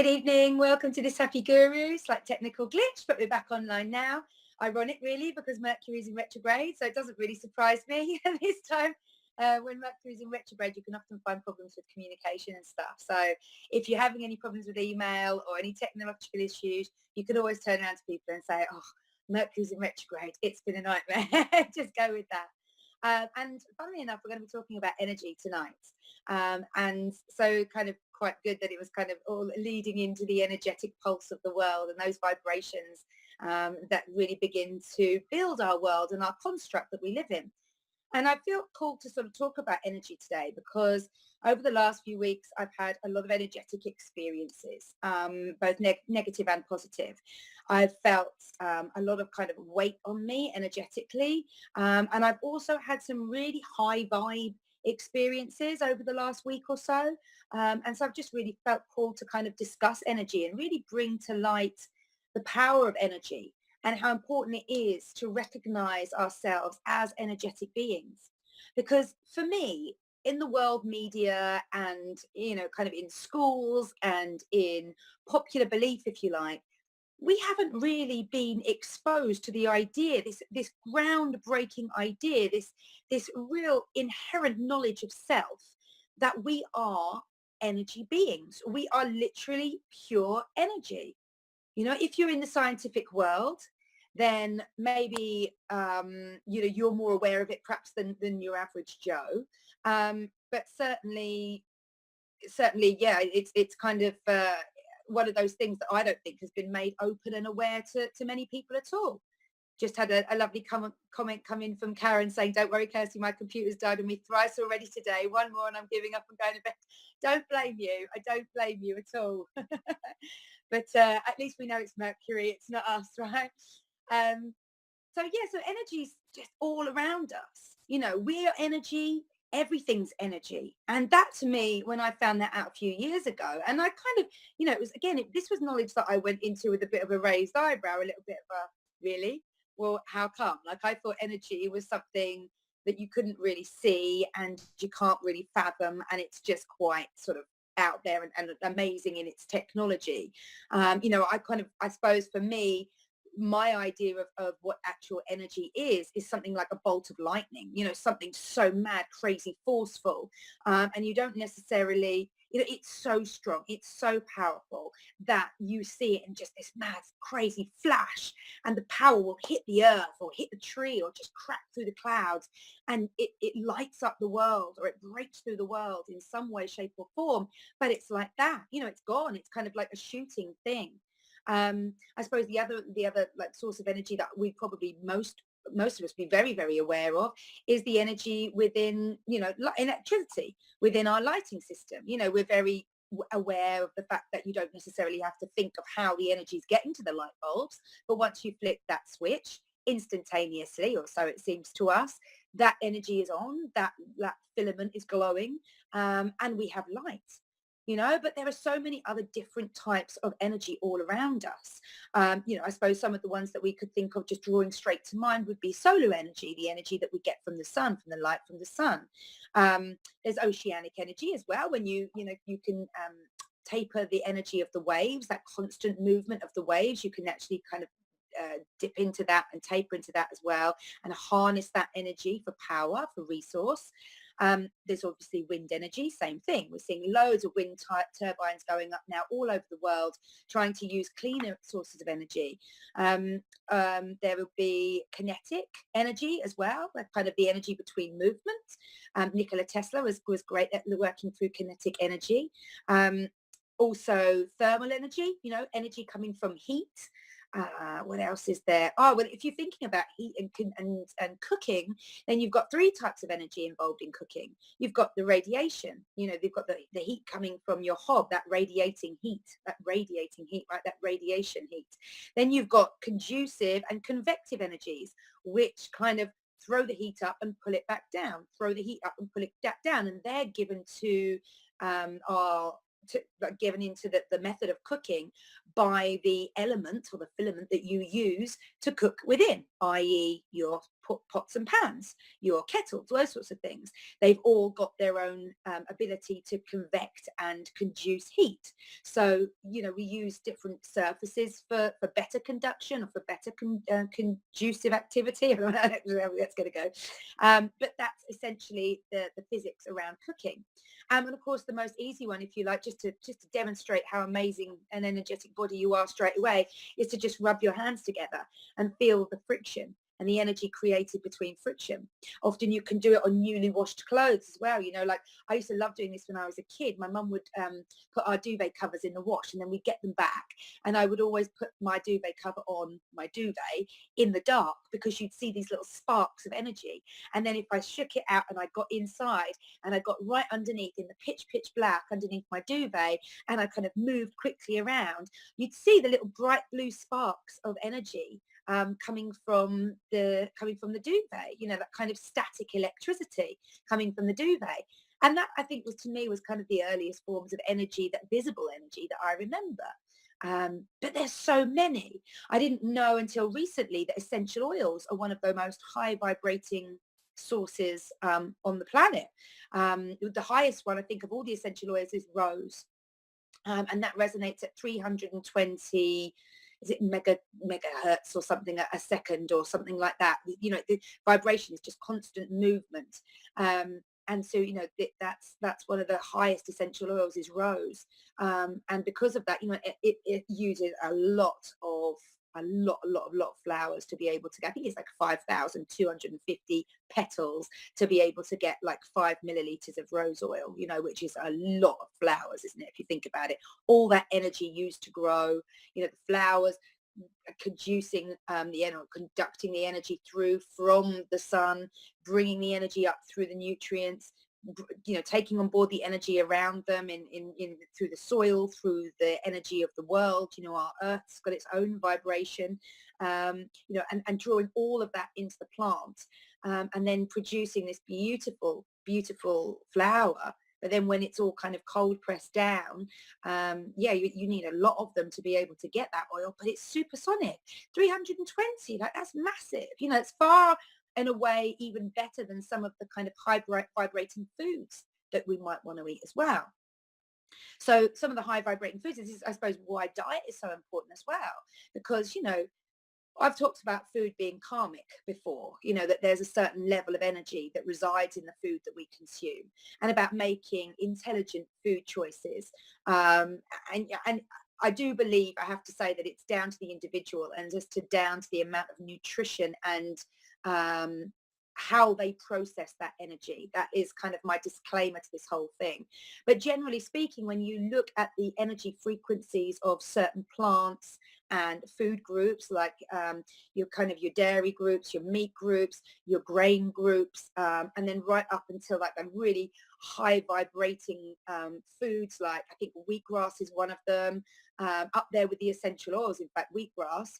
evening. Welcome to this Happy Guru. Slight technical glitch, but we're back online now. Ironic, really, because Mercury's in retrograde, so it doesn't really surprise me this time. When Mercury's in retrograde, you can often find problems with communication and stuff. So if you're having any problems with email or any technological issues, you can always turn around to people and say, oh, Mercury's in retrograde. It's been a nightmare. Just go with that. And funnily enough, we're going to be talking about energy tonight. And so kind of quite good that it was kind of all leading into the energetic pulse of the world and those vibrations that really begin to build our world and our construct that we live in. And I feel called to sort of talk about energy today because over the last few weeks, I've had a lot of energetic experiences, both negative and positive. I've felt a lot of kind of weight on me energetically. And I've also had some really high vibe experiences over the last week or so. And so I've just really felt called to kind of discuss energy and really bring to light the power of energy and how important it is to recognize ourselves as energetic beings. Because for me, in the world media and, kind of in schools and in popular belief, if you like, we haven't really been exposed to the idea, this groundbreaking idea, this real inherent knowledge of self, that we are energy beings. We are literally pure energy. If you're in the scientific world, then maybe, you're more aware of it perhaps than your average Joe. But certainly, yeah, it's kind of one of those things that I don't think has been made open and aware to many people at all. Just had a lovely comment come in from Karen saying, don't worry, Kirsty, my computer's died on me thrice already today. One more and I'm giving up and going to bed. Don't blame you. I don't blame you at all. But at least we know it's Mercury. It's not us, right? So energy's just all around us. We are energy. Everything's energy. And that to me, when I found that out a few years ago, and I kind of, it was, again, this was knowledge that I went into with a bit of a raised eyebrow, a little bit of a, really? Well, how come? Like, I thought energy was something that you couldn't really see and you can't really fathom, and it's just quite sort of out there and amazing in its technology. I suppose for me, my idea of what actual energy is something like a bolt of lightning, something so mad, crazy, forceful. And you don't necessarily, it's so strong, it's so powerful that you see it in just this mad, crazy flash, and the power will hit the earth or hit the tree or just crack through the clouds, and it lights up the world, or it breaks through the world in some way, shape or form. But it's like that, it's gone. It's kind of like a shooting thing. I suppose the other like source of energy that we probably most of us be very, very aware of is the energy within, electricity within our lighting system. We're very aware of the fact that you don't necessarily have to think of how the energy is getting to the light bulbs, but once you flick that switch, instantaneously, or so it seems to us, that energy is on, that filament is glowing, and we have light. But there are so many other different types of energy all around us. I suppose some of the ones that we could think of just drawing straight to mind would be solar energy, the energy that we get from the sun, from the light from the sun. There's oceanic energy as well, when you can taper the energy of the waves, that constant movement of the waves. You can actually kind of dip into that and taper into that as well, and harness that energy for power, for resource. There's obviously wind energy, same thing. We're seeing loads of wind turbines going up now all over the world, trying to use cleaner sources of energy. There will be kinetic energy as well, like kind of the energy between movements. Nikola Tesla was great at working through kinetic energy. Also thermal energy, energy coming from heat. What else is there? Oh, well, if you're thinking about heat and cooking, then you've got three types of energy involved in cooking. You've got the radiation, they've got the heat coming from your hob, that radiating heat, right? That radiation heat. Then you've got conducive and convective energies, which kind of throw the heat up and pull it back down, throw the heat up and pull it back down. And they're given to given into the method of cooking by the element or the filament that you use to cook within, i.e. your pots and pans, your kettles, those sorts of things. They've all got their own ability to convect and conduce heat. So, we use different surfaces for better conduction or for better conducive activity. I don't know how that's going to go. But that's essentially the physics around cooking. And of course, the most easy one, if you like, just to demonstrate how amazing an energetic body you are straight away, is to just rub your hands together and feel the friction and the energy created between friction. Often you can do it on newly washed clothes as well. Like I used to love doing this when I was a kid. My mum would put our duvet covers in the wash and then we'd get them back. And I would always put my duvet cover on my duvet in the dark because you'd see these little sparks of energy. And then if I shook it out and I got inside and I got right underneath in the pitch black underneath my duvet and I kind of moved quickly around, you'd see the little bright blue sparks of energy coming from the duvet, that kind of static electricity coming from the duvet. And that, I think, to me was kind of the earliest forms of energy, that visible energy that I remember. But there's so many. I didn't know until recently that essential oils are one of the most high vibrating sources on the planet. The highest one, I think, of all the essential oils is rose. And that resonates at 320, is it megahertz or something a second or something like that. The vibration is just constant movement. And so, that's one of the highest essential oils is rose. And because of that, it uses a lot of flowers to be able to get, I think it's like 5,250 petals to be able to get like 5 milliliters of rose oil, which is a lot of flowers, isn't it? If you think about it, all that energy used to grow, the flowers conducting conducting the energy through from the sun, bringing the energy up through the nutrients, taking on board the energy around them in through the soil, through the energy of the world. Our Earth's got its own vibration, and drawing all of that into the plant, and then producing this beautiful flower. But then when it's all kind of cold pressed down, you need a lot of them to be able to get that oil, but it's supersonic, 320, that's massive. It's far in a way even better than some of the kind of high vibrating foods that we might want to eat as well. So some of the high vibrating foods, this is, I suppose, why diet is so important as well, because, I've talked about food being karmic before, that there's a certain level of energy that resides in the food that we consume, and about making intelligent food choices. And I do believe, I have to say, that it's down to the individual and just down to the amount of nutrition and how they process that energy. That is kind of my disclaimer to this whole thing. But generally speaking, when you look at the energy frequencies of certain plants and food groups, like your dairy groups, your meat groups, your grain groups, and then right up until like the really high vibrating foods, like I think wheatgrass is one of them, up there with the essential oils, in fact, wheatgrass.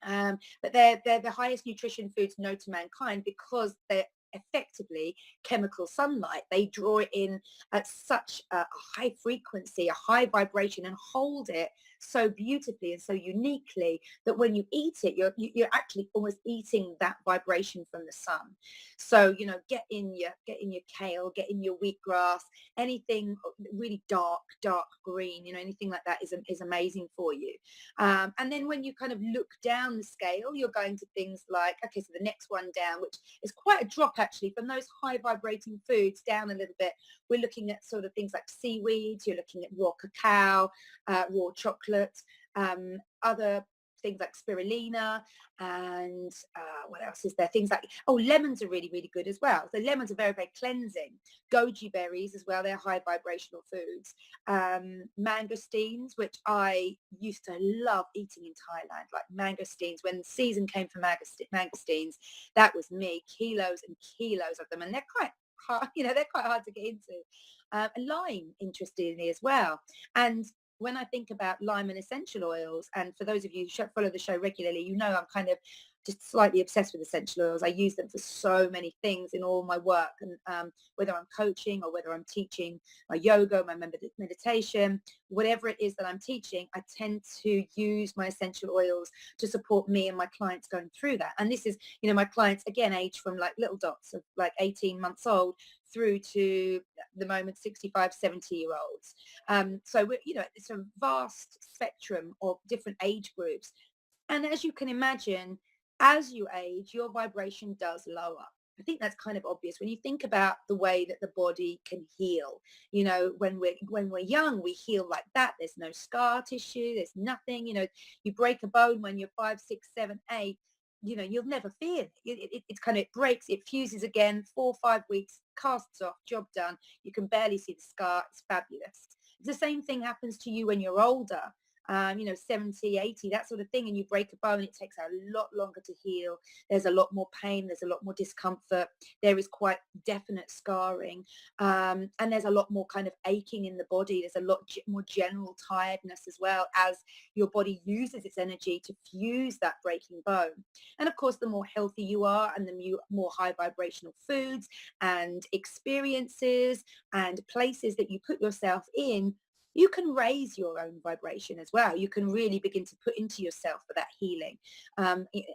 But they're the highest nutrition foods known to mankind because they're effectively chemical sunlight. They draw it in at such a high frequency, a high vibration, and hold it so beautifully and so uniquely that when you eat it, you're actually almost eating that vibration from the sun. So get in your kale, get in your wheatgrass, anything really dark green, anything like that is amazing for you. And then when you kind of look down the scale, you're going to things like, okay, so the next one down, which is quite a drop actually from those high vibrating foods down a little bit. We're looking at sort of things like seaweeds, you're looking at raw cacao, raw chocolate, other things like spirulina, and what else is there? Things like, lemons are really, really good as well. So lemons are very, very cleansing. Goji berries as well, they're high vibrational foods. Mangosteens, which I used to love eating in Thailand, like mangosteens. When the season came for mangosteens, that was me, kilos and kilos of them. And they're quite hard, they're quite hard to get into. And lime, interestingly, as well. And when I think about lime and essential oils, and for those of you who follow the show regularly, I'm kind of just slightly obsessed with essential oils. I use them for so many things in all my work, and whether I'm coaching or whether I'm teaching my yoga, my meditation, whatever it is that I'm teaching, I tend to use my essential oils to support me and my clients going through that. And this is, my clients, again, age from like little dots of like 18 months old through to the moment 65, 70-year-olds. So we're, it's a vast spectrum of different age groups. And as you can imagine, as you age, your vibration does lower. I think that's kind of obvious when you think about the way that the body can heal. When we're young, we heal like that. There's no scar tissue. There's nothing. You break a bone when you're 5, 6, 7, 8. You'll never feel it. It's kind of, it breaks, it fuses again, 4, 5 weeks, casts off, job done. You can barely see the scar. It's fabulous. The same thing happens to you when you're older. 70, 80, that sort of thing, and you break a bone, it takes a lot longer to heal. There's a lot more pain, there's a lot more discomfort, there is quite definite scarring, and there's a lot more kind of aching in the body. There's a lot more general tiredness as well, as your body uses its energy to fuse that breaking bone. And of course, the more healthy you are and the more high vibrational foods and experiences and places that you put yourself in, you can raise your own vibration as well. You can really begin to put into yourself for that healing.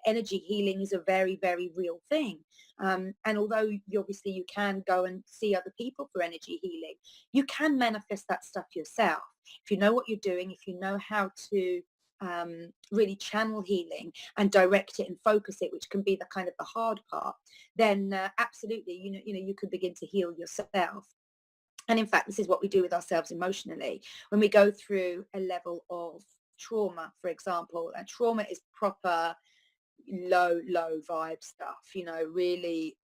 Energy healing is a very, very real thing. And although obviously you can go and see other people for energy healing, you can manifest that stuff yourself. If you know what you're doing, if you know how to really channel healing and direct it and focus it, which can be the kind of the hard part, then absolutely, you can begin to heal yourself. And in fact, this is what we do with ourselves emotionally. When we go through a level of trauma, for example, and trauma is proper low vibe stuff, really,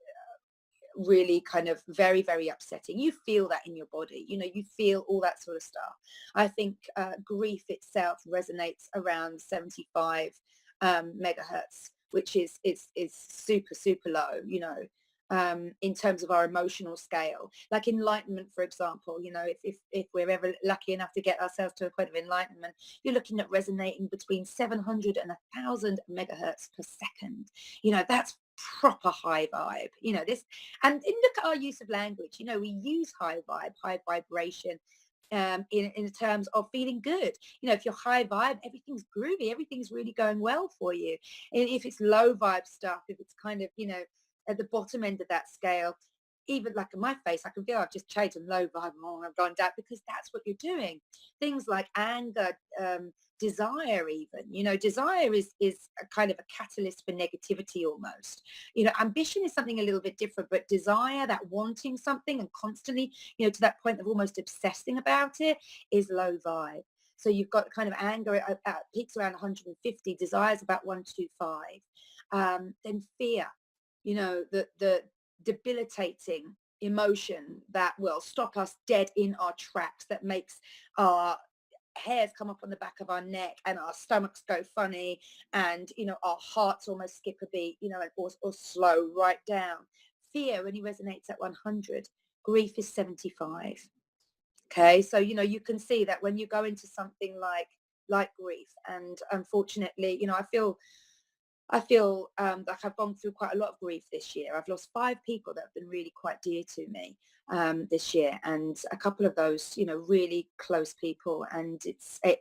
really kind of very, very upsetting. You feel that in your body, you feel all that sort of stuff. I think grief itself resonates around 75 megahertz, which is super, super low, in terms of our emotional scale. Like enlightenment, for example, if we're ever lucky enough to get ourselves to a point of enlightenment, you're looking at resonating between 700 and 1,000 megahertz per second. That's proper high vibe, this. And look at our use of language. We use high vibe, high vibration, in terms of feeling good. If you're high vibe, everything's groovy, everything's really going well for you. And if it's low vibe stuff, if it's kind of, at the bottom end of that scale, even like in my face, I can feel I've just changed from low vibe, I've gone down, because that's what you're doing. Things like anger, desire even, desire is a kind of a catalyst for negativity almost. Ambition is something a little bit different, but desire, that wanting something and constantly, to that point of almost obsessing about it, is low vibe. So you've got kind of anger at peaks around 150, desires about 125. Then fear, the debilitating emotion that will stop us dead in our tracks, that makes our hairs come up on the back of our neck and our stomachs go funny, and our hearts almost skip a beat, or slow right down. Fear only resonates at 100. Grief is 75. Okay, so you can see that when you go into something like grief, and unfortunately, I feel like I've gone through quite a lot of grief this year. I've lost 5 people that have been really quite dear to me this year, and a couple of those, really close people. And it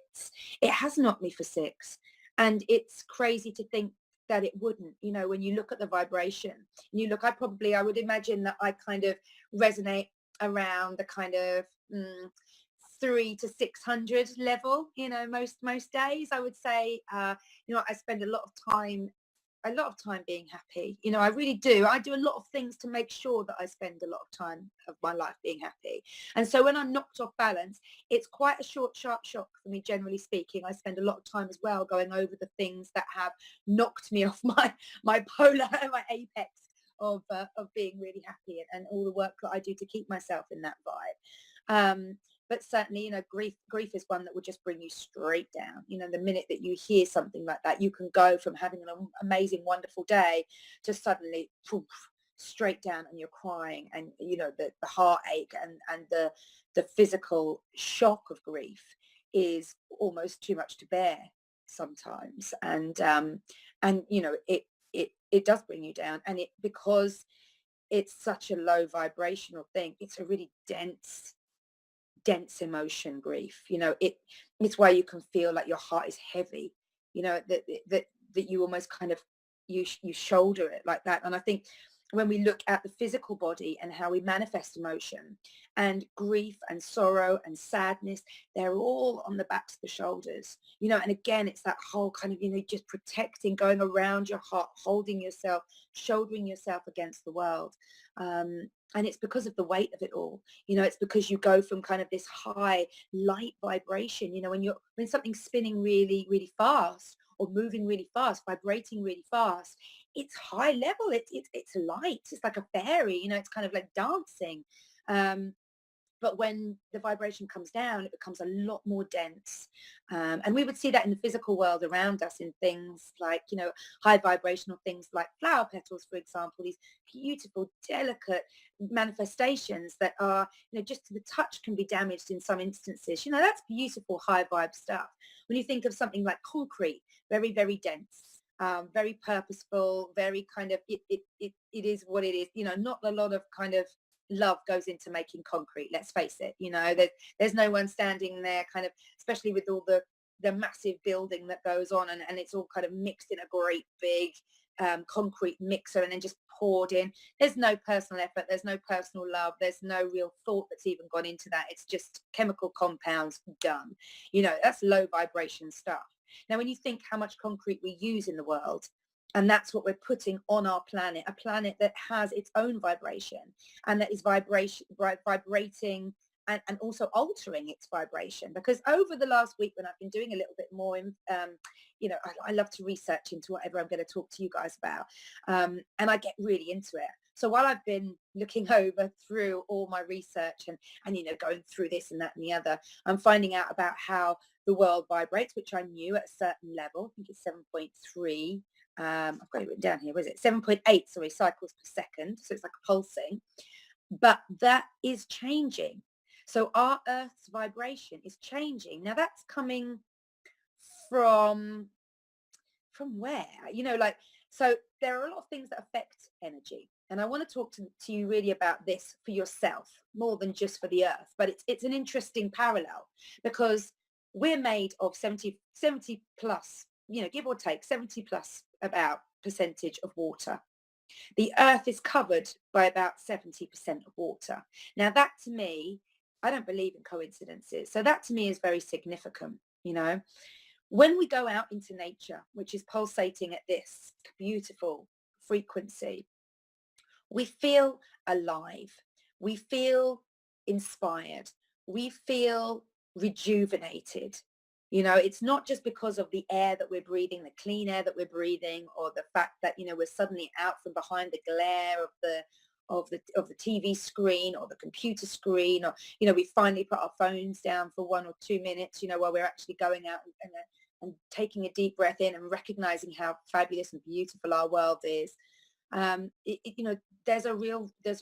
has knocked me for 6, and it's crazy to think that it wouldn't. When you look at the vibration, I would imagine that I kind of resonate around the kind of 3 to 600 level, most days. I would say, I spend a lot of time being happy. I really do. I do a lot of things to make sure that I spend a lot of time of my life being happy. And so when I'm knocked off balance, it's quite a short, sharp shock for me, generally speaking. I spend a lot of time as well going over the things that have knocked me off my polar, my apex of being really happy, and all the work that I do to keep myself in that vibe. But certainly, grief is one that will just bring you straight down. The minute that you hear something like that, you can go from having an amazing, wonderful day to suddenly poof, straight down, and you're crying, and the heartache and the physical shock of grief is almost too much to bear sometimes. And it it does bring you down. And it, because it's such a low vibrational thing, it's a really dense emotion, grief. It's why you can feel like your heart is heavy, that you almost kind of, you shoulder it like that. And I think when we look at the physical body and how we manifest emotion, and grief and sorrow and sadness, they're all on the backs of the shoulders, and again, it's that whole kind of, just protecting, going around your heart, holding yourself, shouldering yourself against the world. And it's because of the weight of it all. It's because you go from kind of this high light vibration, when something's spinning really, really fast, or moving really fast, vibrating really fast, it's high level. It's light. It's like a fairy, it's kind of like dancing. But when the vibration comes down, it becomes a lot more dense. And we would see that in the physical world around us, in things like, high vibrational things like flower petals, for example, these beautiful, delicate manifestations that are, just to the touch can be damaged in some instances. That's beautiful, high vibe stuff. When you think of something like concrete, very, very dense. Very purposeful, very kind of, it is what it is, not a lot of kind of love goes into making concrete, let's face it. There's no one standing there kind of, especially with all the massive building that goes on, and it's all kind of mixed in a great big concrete mixer and then just poured in. There's no personal effort, there's no personal love, there's no real thought that's even gone into that. It's just chemical compounds done. That's low vibration stuff. Now, when you think how much concrete we use in the world, and that's what we're putting on our planet, a planet that has its own vibration, and that is vibrating and also altering its vibration. Because over the last week, when I've been doing a little bit more, I love to research into whatever I'm going to talk to you guys about, and I get really into it. So while I've been looking over through all my research and going through this and that and the other, I'm finding out about how the world vibrates, which I knew at a certain level. I think it's 7.3. I've got it written down here. What is it? 7.8, sorry, cycles per second. So it's like a pulsing. But that is changing. So our Earth's vibration is changing. Now that's coming from where? So there are a lot of things that affect energy. And I want to talk to you really about this for yourself, more than just for the Earth. But it's an interesting parallel, because we're made of 70 plus, give or take 70 plus about percentage of water. The Earth is covered by about 70% of water. Now that, to me, I don't believe in coincidences. So that to me is very significant. When we go out into nature, which is pulsating at this beautiful frequency, we feel alive. We feel inspired. We feel rejuvenated. It's not just because of the air that we're breathing, the clean air that we're breathing, or the fact that, we're suddenly out from behind the glare of the TV screen or the computer screen, or, we finally put our phones down for 1 or 2 minutes, while we're actually going out and taking a deep breath in and recognizing how fabulous and beautiful our world is. There's a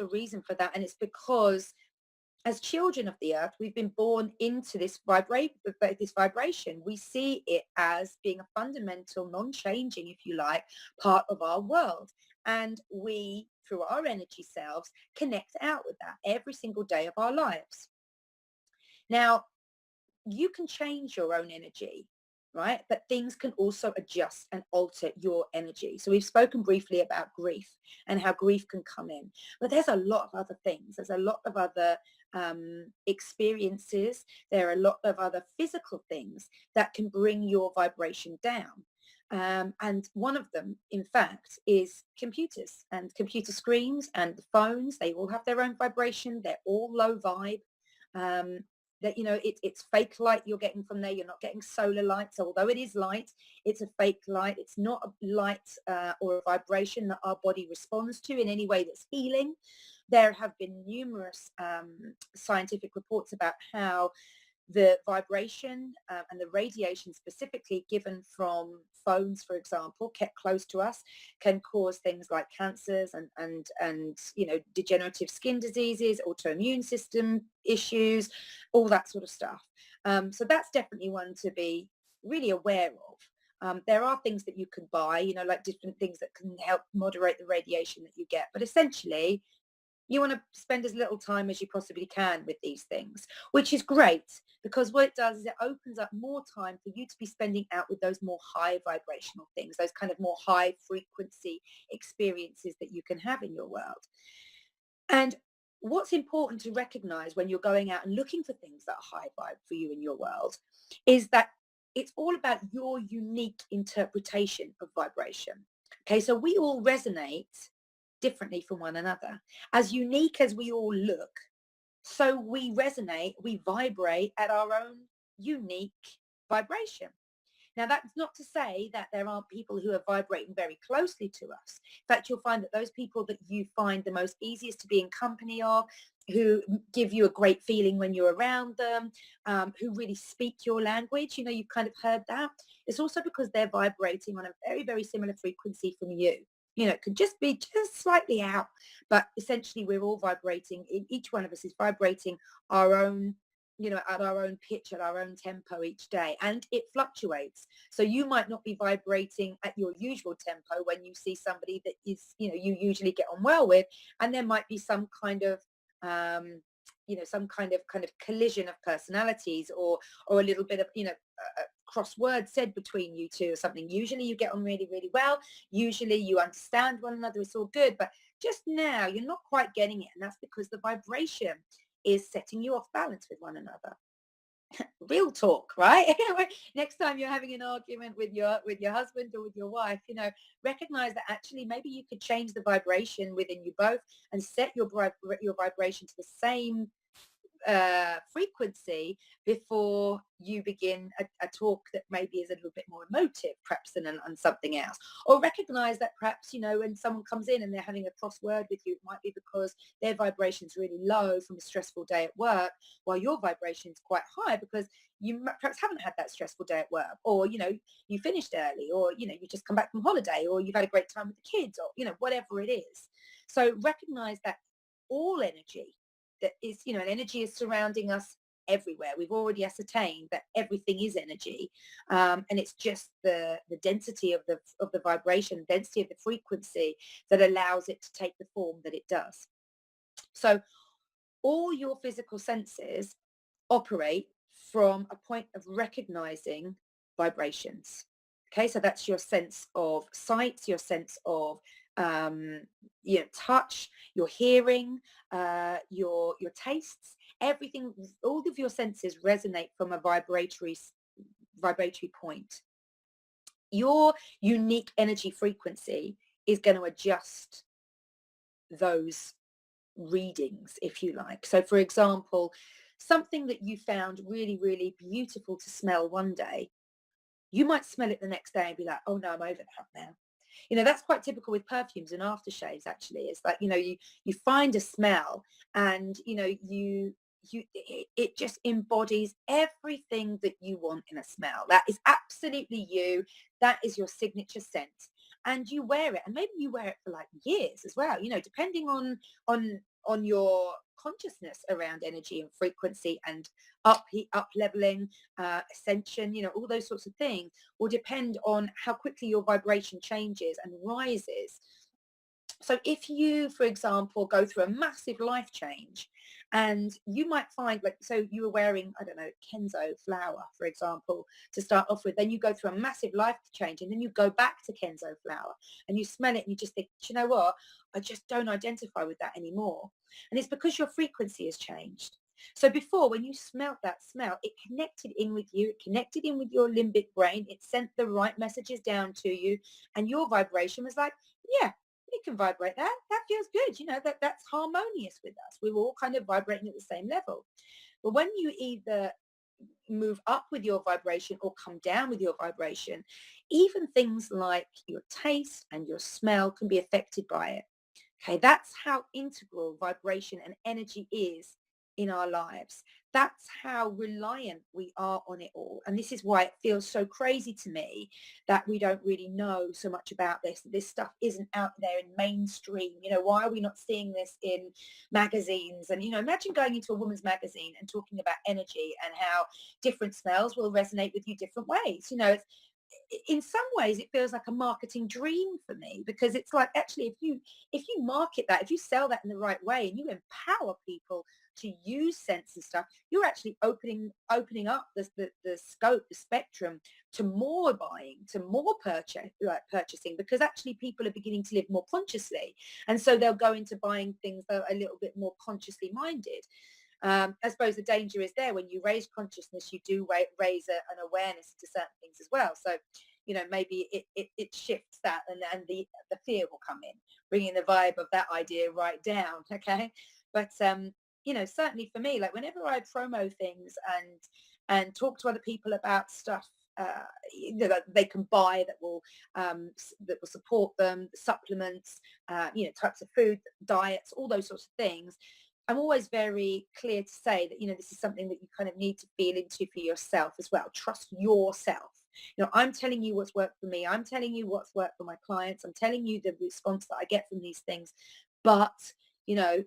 reason for that. And it's because as children of the Earth, we've been born into this vibration. We see it as being a fundamental, non-changing, if you like, part of our world. And we, through our energy selves, connect out with that every single day of our lives. Now, you can change your own energy, right? But things can also adjust and alter your energy. So we've spoken briefly about grief and how grief can come in. But there's a lot of other things. There's a lot of other experiences. There are a lot of other physical things that can bring your vibration down. And one of them, in fact, is computers and computer screens and the phones. They all have their own vibration. They're all low vibe. That, it's fake light you're getting from there. You're not getting solar light. So although it is light, it's a fake light. It's not a light or a vibration that our body responds to in any way that's healing. There have been numerous scientific reports about how the vibration and the radiation specifically given from phones, for example, kept close to us, can cause things like cancers and degenerative skin diseases, autoimmune system issues, all that sort of stuff. So that's definitely one to be really aware of. There are things that you can buy, like different things that can help moderate the radiation that you get. But essentially, you want to spend as little time as you possibly can with these things, which is great, because what it does is it opens up more time for you to be spending out with those more high vibrational things, those kind of more high frequency experiences that you can have in your world. And what's important to recognize when you're going out and looking for things that are high vibe for you in your world is that it's all about your unique interpretation of vibration. Okay, so we all resonate differently from one another. As unique as we all look, so we resonate, we vibrate at our own unique vibration. Now, that's not to say that there aren't people who are vibrating very closely to us. In fact, you'll find that those people that you find the most easiest to be in company of, who give you a great feeling when you're around them, who really speak your language, you've kind of heard that. It's also because they're vibrating on a very, very similar frequency from you. It could just be just slightly out, but essentially we're all vibrating. Each one of us is vibrating our own, at our own pitch, at our own tempo each day, and it fluctuates. So you might not be vibrating at your usual tempo when you see somebody that is, you usually get on well with, and there might be some kind of, some kind of collision of personalities, or a little bit of, a cross word said between you two or something. Usually you get on really, really well. Usually you understand one another. It's all good. But just now you're not quite getting it. And that's because the vibration is setting you off balance with one another. Real talk, right? Next time you're having an argument with your husband or with your wife, recognize that actually maybe you could change the vibration within you both and set your vibration to the same frequency before you begin a talk that maybe is a little bit more emotive perhaps than on something else. Or recognize that perhaps, when someone comes in and they're having a cross word with you, it might be because their vibration's really low from a stressful day at work, while your vibration's quite high because you perhaps haven't had that stressful day at work, or you finished early, or you just come back from holiday, or you've had a great time with the kids, or whatever it is. So recognize that all energy that is, an energy is surrounding us everywhere. We've already ascertained that everything is energy, and it's just the density of the vibration, density of the frequency that allows it to take the form that it does. So all your physical senses operate from a point of recognizing vibrations. Okay, so that's your sense of sight, your sense of touch, your hearing, your tastes, everything. All of your senses resonate from a vibratory point. Your unique energy frequency is going to adjust those readings, if you like. So, for example, something that you found really, really beautiful to smell one day, you might smell it the next day and be like, oh no, I'm over that now. That's quite typical with perfumes and aftershaves, actually. It's like, you find a smell and, it just embodies everything that you want in a smell. That is absolutely you. That is your signature scent. And you wear it, and maybe you wear it for like years as well, depending on your consciousness around energy and frequency and up leveling, ascension, all those sorts of things will depend on how quickly your vibration changes and rises. So if you, for example, go through a massive life change, and you might find, like, so you were wearing, I don't know, Kenzo flower, for example, to start off with, then you go through a massive life change, and then you go back to Kenzo flower and you smell it and you just think, you know what, I just don't identify with that anymore. And it's because your frequency has changed. So before, when you smelt that smell, it connected in with you, it connected in with your limbic brain, it sent the right messages down to you, and your vibration was like, yeah, we can vibrate that. That feels good. That's harmonious with us. We were all kind of vibrating at the same level. But when you either move up with your vibration or come down with your vibration, even things like your taste and your smell can be affected by it. Okay, that's how integral vibration and energy is in our lives. That's how reliant we are on it all. And this is why it feels so crazy to me that we don't really know so much about this. This stuff isn't out there in mainstream. Why are we not seeing this in magazines? And, imagine going into a woman's magazine and talking about energy and how different smells will resonate with you different ways. in some ways it feels like a marketing dream for me, because it's like, actually, if you market that, if you sell that in the right way and you empower people to use sense and stuff, you're actually opening up the scope, the spectrum, to more buying, to more purchasing, because actually people are beginning to live more consciously, and so they'll go into buying things that are a little bit more consciously minded. I suppose the danger is there when you raise consciousness, you do raise an awareness to certain things as well. So, maybe it shifts that, and the fear will come in, bringing the vibe of that idea right down. Okay. But, certainly for me, like whenever I promo things and talk to other people about stuff, that they can buy, that will support them, supplements, types of food, diets, all those sorts of things, I'm always very clear to say that, this is something that you kind of need to feel into for yourself as well. Trust yourself. I'm telling you what's worked for me. I'm telling you what's worked for my clients. I'm telling you the response that I get from these things. But, you know,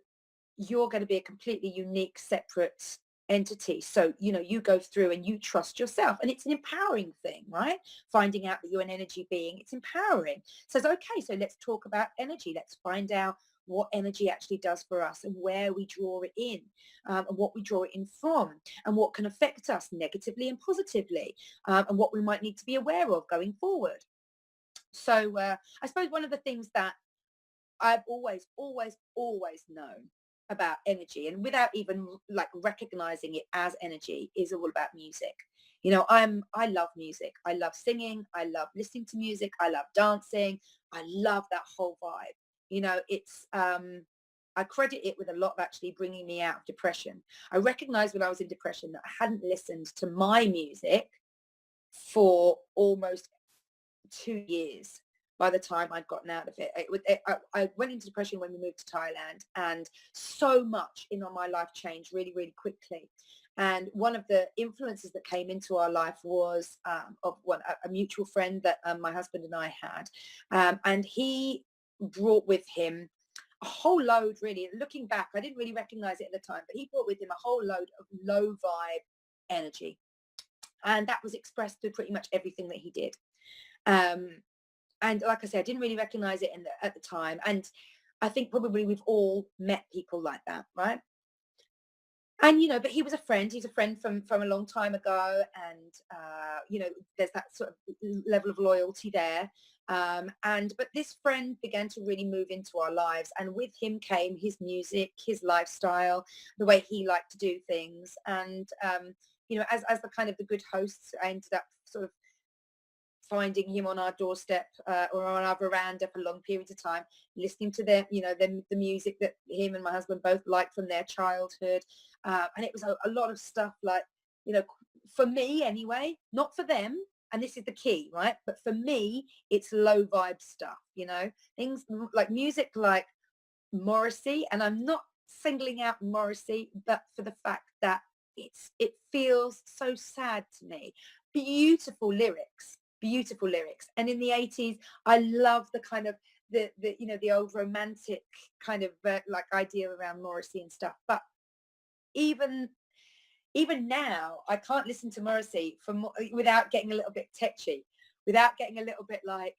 you're going to be a completely unique, separate entity. So, you go through and you trust yourself, and it's an empowering thing, right? Finding out that you're an energy being, it's empowering. So it's okay. So let's talk about energy. Let's find out what energy actually does for us, and where we draw it in, and what we draw it in from, and what can affect us negatively and positively, and what we might need to be aware of going forward. So I suppose one of the things that I've always, always, always known about energy, and without even like recognizing it as energy, is all about music. I love music. I love singing. I love listening to music. I love dancing. I love that whole vibe. It's I credit it with a lot of actually bringing me out of depression. I recognized when I was in depression that I hadn't listened to my music for almost 2 years by the time I'd gotten out of it. I went into depression when we moved to Thailand, and so much in my life changed really, really quickly. And one of the influences that came into our life was a mutual friend that my husband and I had. And he brought with him a whole load, really. Looking back, I didn't really recognize it at the time, but he brought with him a whole load of low vibe energy. And that was expressed through pretty much everything that he did. Um, and like I said, I didn't really recognize it at the time. And I think probably we've all met people like that, right? And, but he was a friend. He's a friend from a long time ago. And, there's that sort of level of loyalty there. But this friend began to really move into our lives. And with him came his music, his lifestyle, the way he liked to do things. And, as the kind of the good hosts, I ended up sort of finding him on our doorstep, or on our veranda for long periods of time, listening to the music that him and my husband both liked from their childhood. And it was a lot of stuff like, for me anyway, not for them. And this is the key, right? But for me, it's low vibe stuff, things like music like Morrissey. And I'm not singling out Morrissey, but for the fact that it feels so sad to me. Beautiful lyrics. And in the 80s, I love the kind of the old romantic kind of like idea around Morrissey and stuff. But even now, I can't listen to Morrissey without getting a little bit tetchy, without getting a little bit like,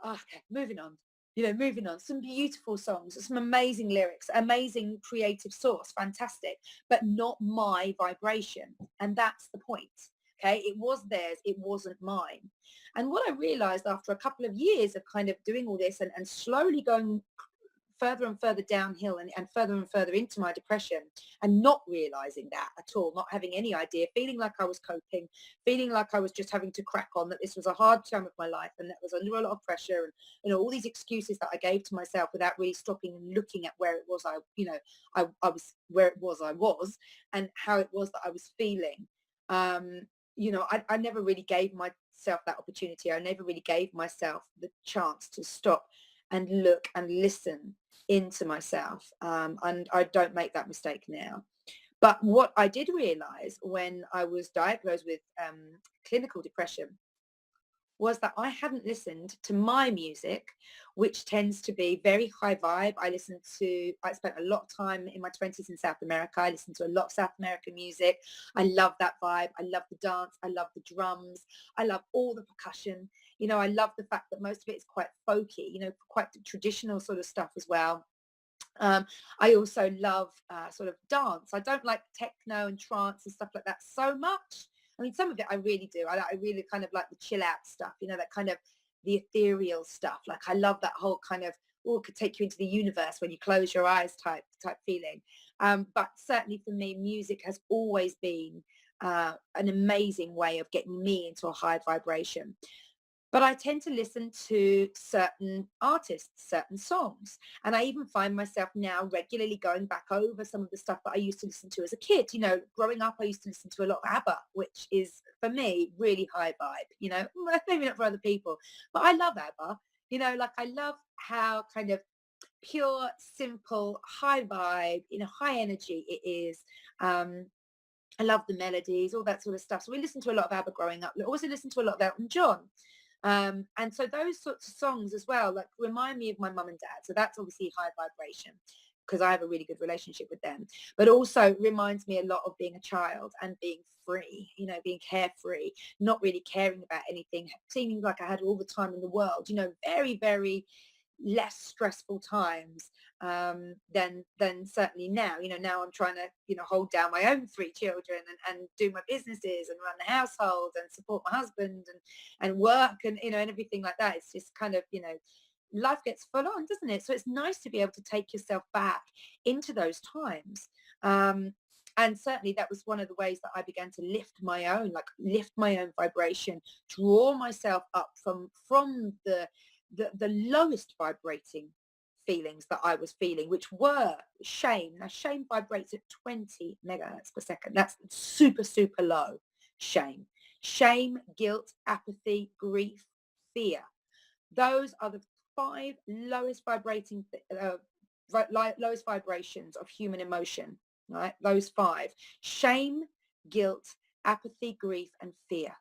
oh, okay, moving on. Moving on. Some beautiful songs, some amazing lyrics, amazing creative source, fantastic, but not my vibration. And that's the point. Okay, it was theirs, it wasn't mine. And what I realized after a couple of years of kind of doing all this and slowly going further and further downhill and further and further into my depression, and not realizing that at all, not having any idea, feeling like I was coping, feeling like I was just having to crack on, that this was a hard time of my life and that was under a lot of pressure, and all these excuses that I gave to myself without really stopping and looking at where it was I was, where it was I was, and how it was that I was feeling. I never really gave myself that opportunity. I never really gave myself the chance to stop and look and listen into myself. And I don't make that mistake now. But what I did realize when I was diagnosed with clinical depression was that I hadn't listened to my music, which tends to be very high vibe. I spent a lot of time in my 20s in South America. I listened to a lot of South American music. I love that vibe. I love the dance. I love the drums. I love all the percussion. I love the fact that most of it is quite folky, quite traditional sort of stuff as well. I also love sort of dance. I don't like techno and trance and stuff like that so much. I mean, some of it I really do. I really kind of like the chill out stuff, that kind of the ethereal stuff. Like I love that whole kind of, it could take you into the universe when you close your eyes type feeling. But certainly for me, music has always been an amazing way of getting me into a high vibration. But I tend to listen to certain artists, certain songs. And I even find myself now regularly going back over some of the stuff that I used to listen to as a kid. Growing up, I used to listen to a lot of ABBA, which is, for me, really high vibe, maybe not for other people. But I love ABBA. Like I love how kind of pure, simple, high vibe, high energy it is. I love the melodies, all that sort of stuff. So we listened to a lot of ABBA growing up. We also listened to a lot of Elton John. And so those sorts of songs as well, like remind me of my mum and dad. So that's obviously high vibration because I have a really good relationship with them, but also reminds me a lot of being a child and being free, being carefree, not really caring about anything, seeming like I had all the time in the world, very, very less stressful times than certainly now. Now I'm trying to hold down my own three children and do my businesses and run the household and support my husband and work and everything like that. It's just kind of life gets full on, doesn't it? So it's nice to be able to take yourself back into those times. And certainly that was one of the ways that I began to lift my own vibration, draw myself up from the lowest vibrating feelings that I was feeling, which were shame. Now, shame vibrates at 20 megahertz per second. That's super, super low. Shame, guilt, apathy, grief, fear. Those are the five lowest lowest vibrations of human emotion, right? Those five: shame, guilt, apathy, grief, and fear.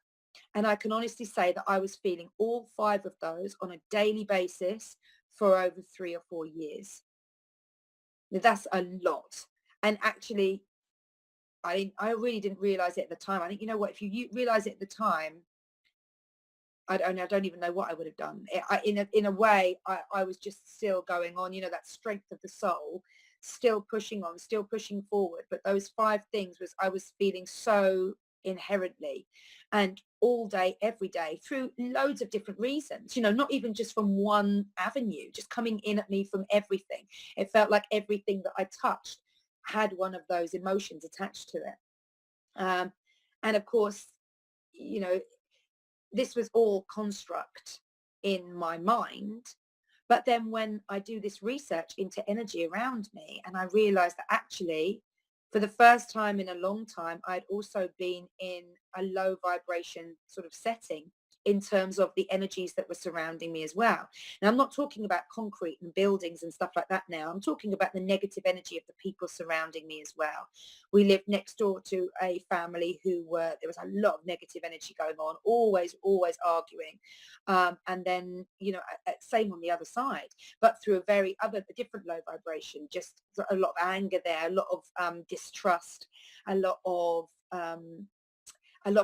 And I can honestly say that I was feeling all five of those on a daily basis for over 3 or 4 years. Now, that's a lot. And actually, I really didn't realize it at the time. I think, you know what, if you realize it at the time, I don't even know what I would have done. In a way, I was just still going on, that strength of the soul, still pushing on, still pushing forward. But those five things I was feeling so inherently and all day, every day through loads of different reasons, not even just from one avenue, just coming in at me from everything. It felt like everything that I touched had one of those emotions attached to it. And of course, you know, this was all construct in my mind. But then when I do this research into energy around me and I realize that actually for the first time in a long time, I'd also been in a low vibration sort of setting in terms of the energies that were surrounding me as well. Now, I'm not talking about concrete and buildings and stuff like that now. I'm talking about the negative energy of the people surrounding me as well. We lived next door to a family there was a lot of negative energy going on, always arguing. And then, same on the other side, but through a different low vibration, just a lot of anger there, a lot of distrust, a lot of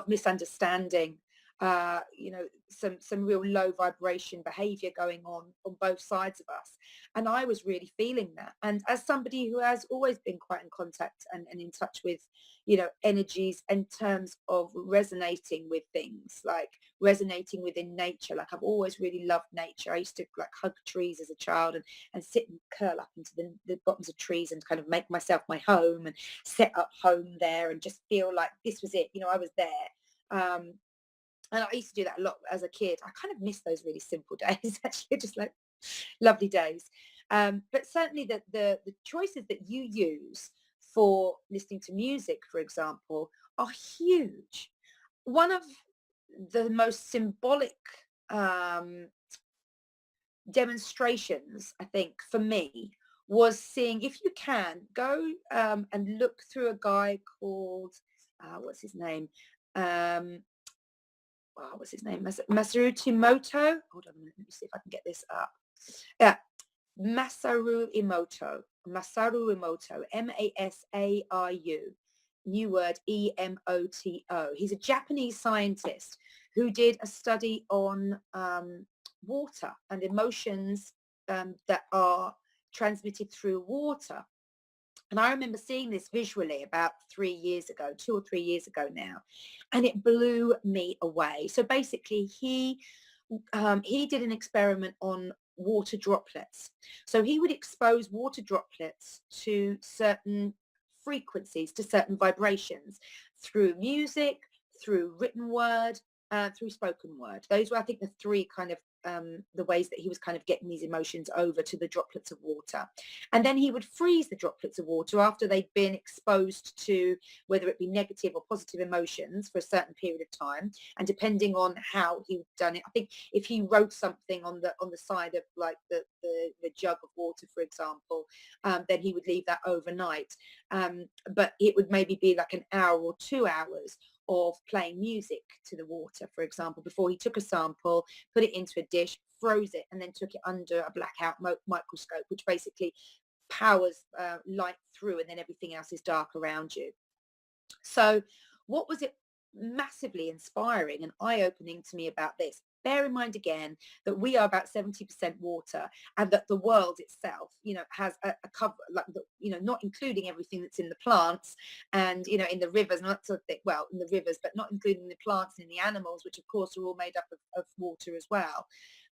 misunderstanding, some real low vibration behavior going on both sides of us. And I was really feeling that. And as somebody who has always been quite in contact and in touch with, energies in terms of resonating with things, like resonating within nature, like I've always really loved nature. I used to like hug trees as a child and sit and curl up into the bottoms of trees and kind of make myself my home and set up home there and just feel like this was it. I was there. And I used to do that a lot as a kid. I kind of miss those really simple days, actually, just like lovely days. But certainly the choices that you use for listening to music, for example, are huge. One of the most symbolic demonstrations, I think, for me was seeing, if you can, go and look through a guy called, what's his name? what's his name? Masaru Emoto. Hold on a minute. Let me see if I can get this up. Yeah, Masaru Emoto. Masaru Emoto. Masaru. New word Emoto. He's a Japanese scientist who did a study on water and emotions that are transmitted through water. And I remember seeing this visually about 3 years ago, 2 or 3 years ago now, and it blew me away. So basically, he did an experiment on water droplets. So he would expose water droplets to certain frequencies, to certain vibrations through music, through written word, through spoken word. Those were, I think, the three kind of the ways that he was kind of getting these emotions over to the droplets of water. And then he would freeze the droplets of water after they'd been exposed to whether it be negative or positive emotions for a certain period of time. And depending on how he'd done it, I think if he wrote something on the side of like the jug of water, for example, then he would leave that overnight. But it would maybe be like an hour or 2 hours of playing music to the water, for example, before he took a sample, put it into a dish, froze it, and then took it under a blackout microscope, which basically powers light through, and then everything else is dark around you. So what was it massively inspiring and eye-opening to me about this? Bear in mind again that we are about 70% water, and that the world itself, has a cover, like, not including everything that's in the plants and, in the rivers, not sort of thing, well, in the rivers, but not including the plants and the animals, which of course are all made up of water as well.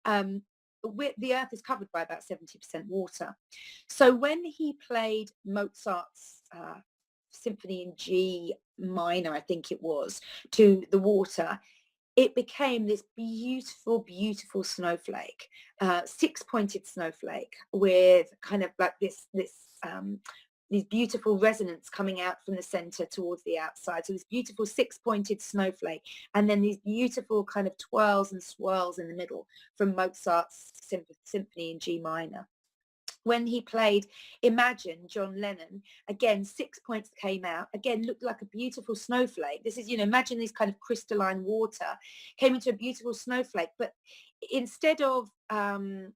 The earth is covered by about 70% water. So when he played Mozart's Symphony in G minor, I think it was, to the water, it became this beautiful, beautiful snowflake, six-pointed snowflake with kind of like these beautiful resonance coming out from the center towards the outside. So this beautiful six-pointed snowflake, and then these beautiful kind of twirls and swirls in the middle from Mozart's Symphony in G minor. When he played Imagine, John Lennon, again, 6 points came out, again, looked like a beautiful snowflake. This is, imagine this kind of crystalline water came into a beautiful snowflake, but instead of the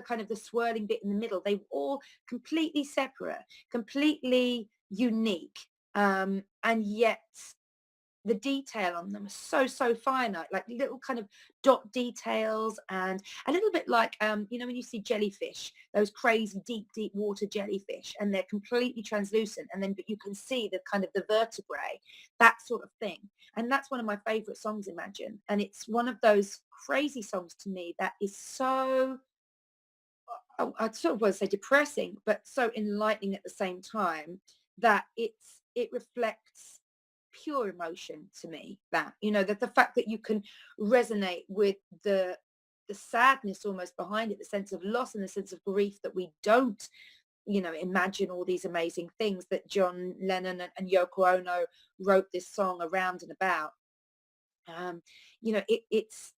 kind of the swirling bit in the middle, they were all completely separate, completely unique, and yet the detail on them is so finite, like little kind of dot details, and a little bit like when you see jellyfish, those crazy deep water jellyfish, and they're completely translucent, and then but you can see the kind of the vertebrae, that sort of thing. And that's one of my favorite songs, Imagine, and it's one of those crazy songs to me that is so, I sort of want to say depressing, but so enlightening at the same time, that it reflects pure emotion to me, that that the fact that you can resonate with the sadness almost behind it, the sense of loss and the sense of grief, that we don't imagine all these amazing things that John Lennon and Yoko Ono wrote this song around and about. It's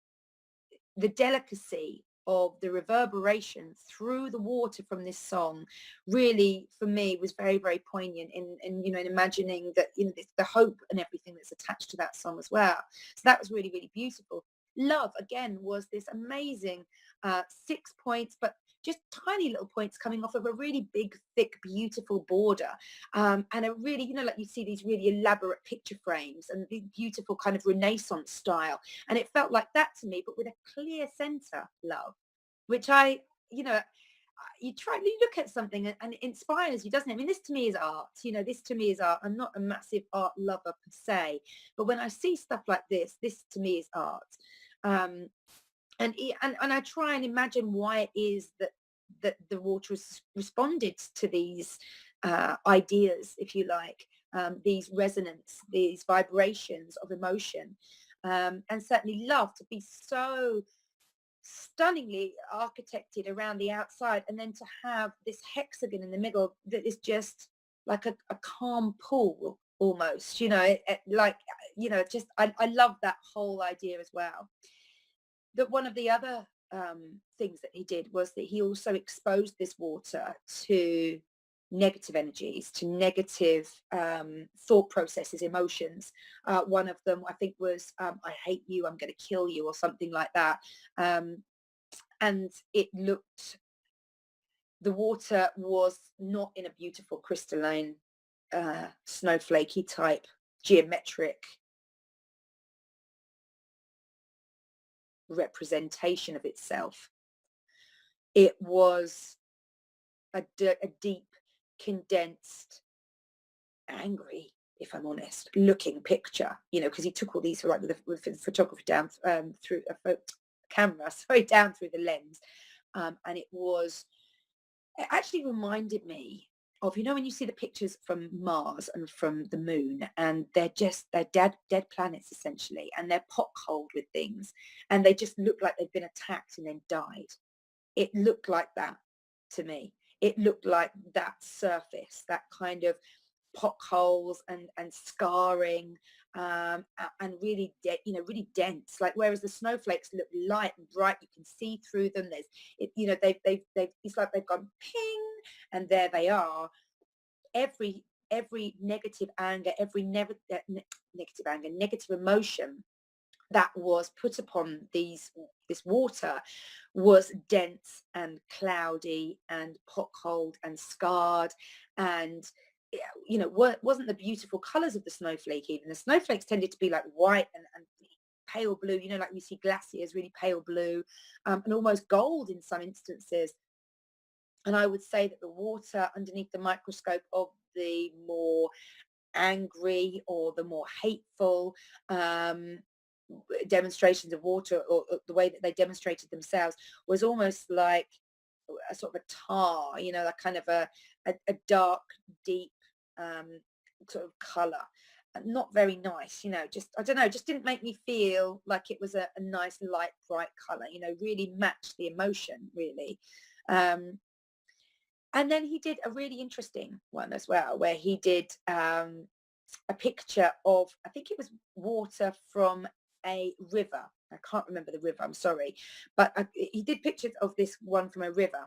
the delicacy of the reverberation through the water from this song really, for me, was very, very poignant in imagining that, the hope and everything that's attached to that song as well. So that was really, really beautiful. Love, again, was this amazing 6 points, but just tiny little points coming off of a really big, thick, beautiful border, and a really, like you see these really elaborate picture frames and the beautiful kind of Renaissance style. And it felt like that to me, but with a clear center, Love, which you look at something and it inspires you, doesn't it? I mean, this to me is art. This to me is art. I'm not a massive art lover per se, but when I see stuff like this to me is art. And I try and imagine why it is that the water has responded to these ideas, if you like, these resonance, these vibrations of emotion, and certainly love to be so stunningly architected around the outside, and then to have this hexagon in the middle that is just like a calm pool almost, just I love that whole idea as well. That one of the other things that he did was that he also exposed this water to negative energies, to negative thought processes, emotions. One of them, I think, was I hate you, I'm going to kill you, or something like that. And it looked, the water was not in a beautiful crystalline, snowflakey type geometric representation of itself. It was a deep, condensed, angry, if I'm honest, looking picture, because he took all these like with the photographer down through a camera, sorry, down through the lens. And it actually reminded me of, when you see the pictures from Mars and from the moon, and they're dead planets essentially, and they're potholed with things, and they just look like they've been attacked and then died. It looked like that to me. It looked like that surface, that kind of potholes and scarring, and really really dense, like, whereas the snowflakes look light and bright, you can see through them. There's they've it's like they've gone ping, and there they are. Every negative anger, every negative anger, negative emotion that was put upon this water was dense and cloudy and potholed and scarred, and wasn't the beautiful colors of the snowflake. Even the snowflakes tended to be like white and pale blue, like we see glaciers, really pale blue, and almost gold in some instances. And I would say that the water underneath the microscope of the more angry or the more hateful demonstrations of water, or the way that they demonstrated themselves, was almost like a sort of a tar, like kind of a dark, deep sort of color. Not very nice, just, I don't know, just didn't make me feel like it was a nice, light, bright color, really matched the emotion, really. And then he did a really interesting one as well, where he did a picture of, I think it was water from a river. I can't remember the river, I'm sorry. But he did pictures of this one from a river.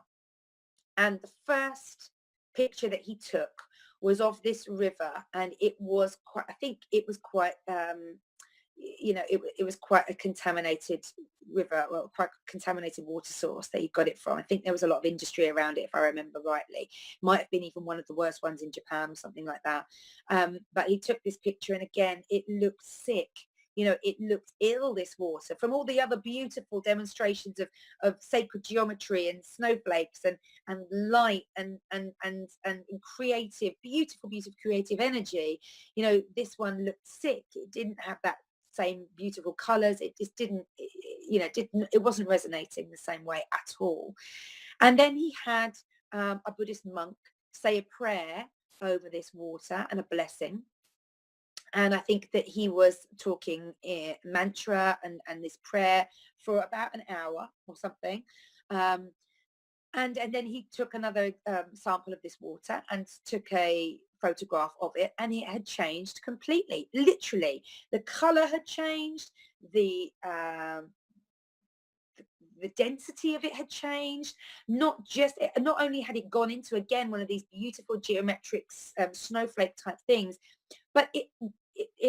And the first picture that he took was of this river, and it was quite, I think it was quite, it was quite a contaminated river, well, quite a contaminated water source that he got it from. I think there was a lot of industry around it, if I remember rightly. Might have been even one of the worst ones in Japan or something like that. But he took this picture, and again, it looked sick. It looked ill, this water, from all the other beautiful demonstrations of sacred geometry and snowflakes and light and creative, beautiful creative energy. This one looked sick. It didn't have that same beautiful colors. It just didn't, it wasn't resonating the same way at all. And then he had a Buddhist monk say a prayer over this water and a blessing. And I think that he was talking mantra and this prayer for about an hour or something. And then he took another sample of this water and took a photograph of it, and it had changed completely. Literally, the color had changed, the density of it had changed. Not only had it gone into, again, one of these beautiful geometric snowflake type things, but it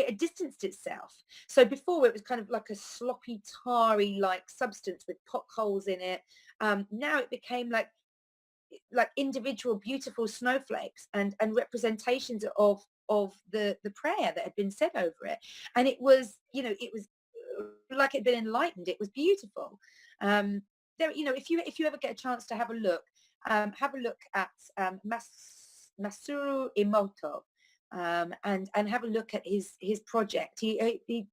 had distanced itself. So before, it was kind of like a sloppy, tarry like substance with potholes in it. Now it became like individual beautiful snowflakes and representations of the prayer that had been said over it. And it was, it was like it'd been enlightened. It was beautiful. There, if you ever get a chance to have a look at Masaru Emoto, and have a look at his project. He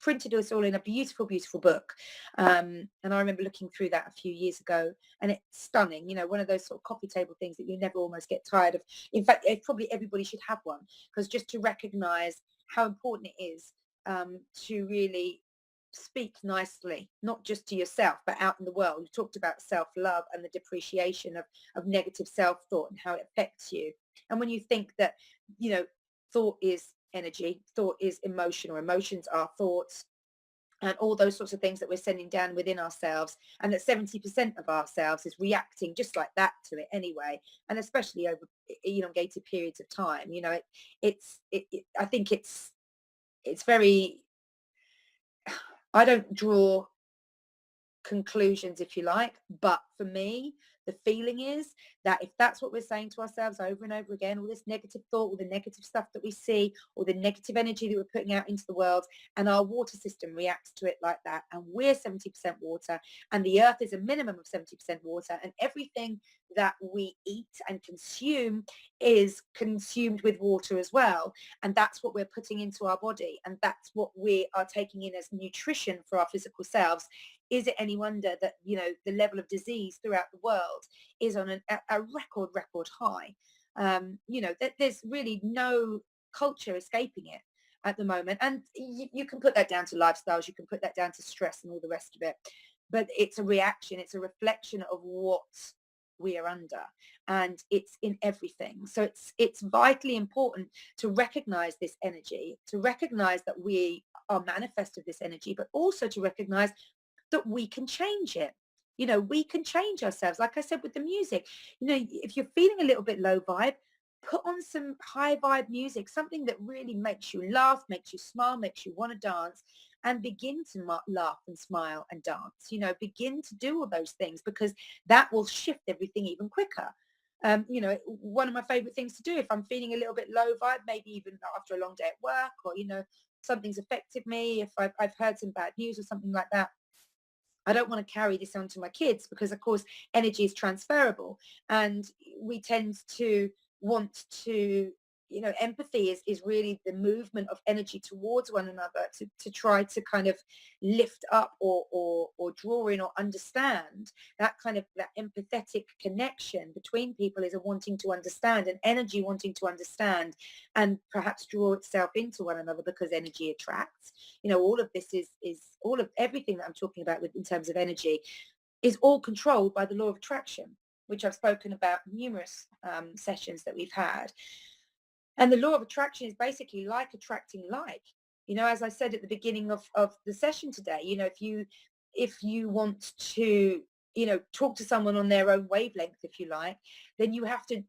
printed us all in a beautiful book, and I remember looking through that a few years ago, and it's stunning. One of those sort of coffee table things that you never almost get tired of. In fact, probably everybody should have one, because just to recognize how important it is to really speak nicely, not just to yourself, but out in the world. You talked about self-love and the depreciation of negative self-thought and how it affects you. And when you think that, thought is energy, thought is emotion, or emotions are thoughts, and all those sorts of things that we're sending down within ourselves, and that 70% of ourselves is reacting just like that to it anyway, and especially over elongated periods of time. I think it's very, I don't draw conclusions, if you like, but for me, the feeling is that if that's what we're saying to ourselves over and over again, all this negative thought, all the negative stuff that we see, all the negative energy that we're putting out into the world, and our water system reacts to it like that, and we're 70% water, and the earth is a minimum of 70% water, and everything that we eat and consume is consumed with water as well, and that's what we're putting into our body, and that's what we are taking in as nutrition for our physical selves. Is it any wonder that, the level of disease throughout the world is on a record high? There's really no culture escaping it at the moment. And you can put that down to lifestyles, you can put that down to stress and all the rest of it. But it's a reaction, it's a reflection of what we are under, and it's in everything. So it's vitally important to recognize this energy, to recognize that we are manifest of this energy, but also to recognize that we can change it. We can change ourselves. Like I said with the music, if you're feeling a little bit low vibe, put on some high vibe music, something that really makes you laugh, makes you smile, makes you want to dance, and begin to laugh and smile and dance. Begin to do all those things, because that will shift everything even quicker. One of my favorite things to do if I'm feeling a little bit low vibe, maybe even after a long day at work, or, something's affected me, if I've heard some bad news or something like that, I don't want to carry this on to my kids, because of course energy is transferable, and we tend to want to, empathy is really the movement of energy towards one another, to try to kind of lift up, or draw in, or understand that kind of that empathetic connection between people, is a wanting to understand, an energy wanting to understand, and perhaps draw itself into one another, because energy attracts. All of this is all of everything that I'm talking about in terms of energy is all controlled by the law of attraction, which I've spoken about in numerous sessions that we've had. And the law of attraction is basically like attracting like. As I said at the beginning of the session today, if you want to, talk to someone on their own wavelength, if you like, then you have to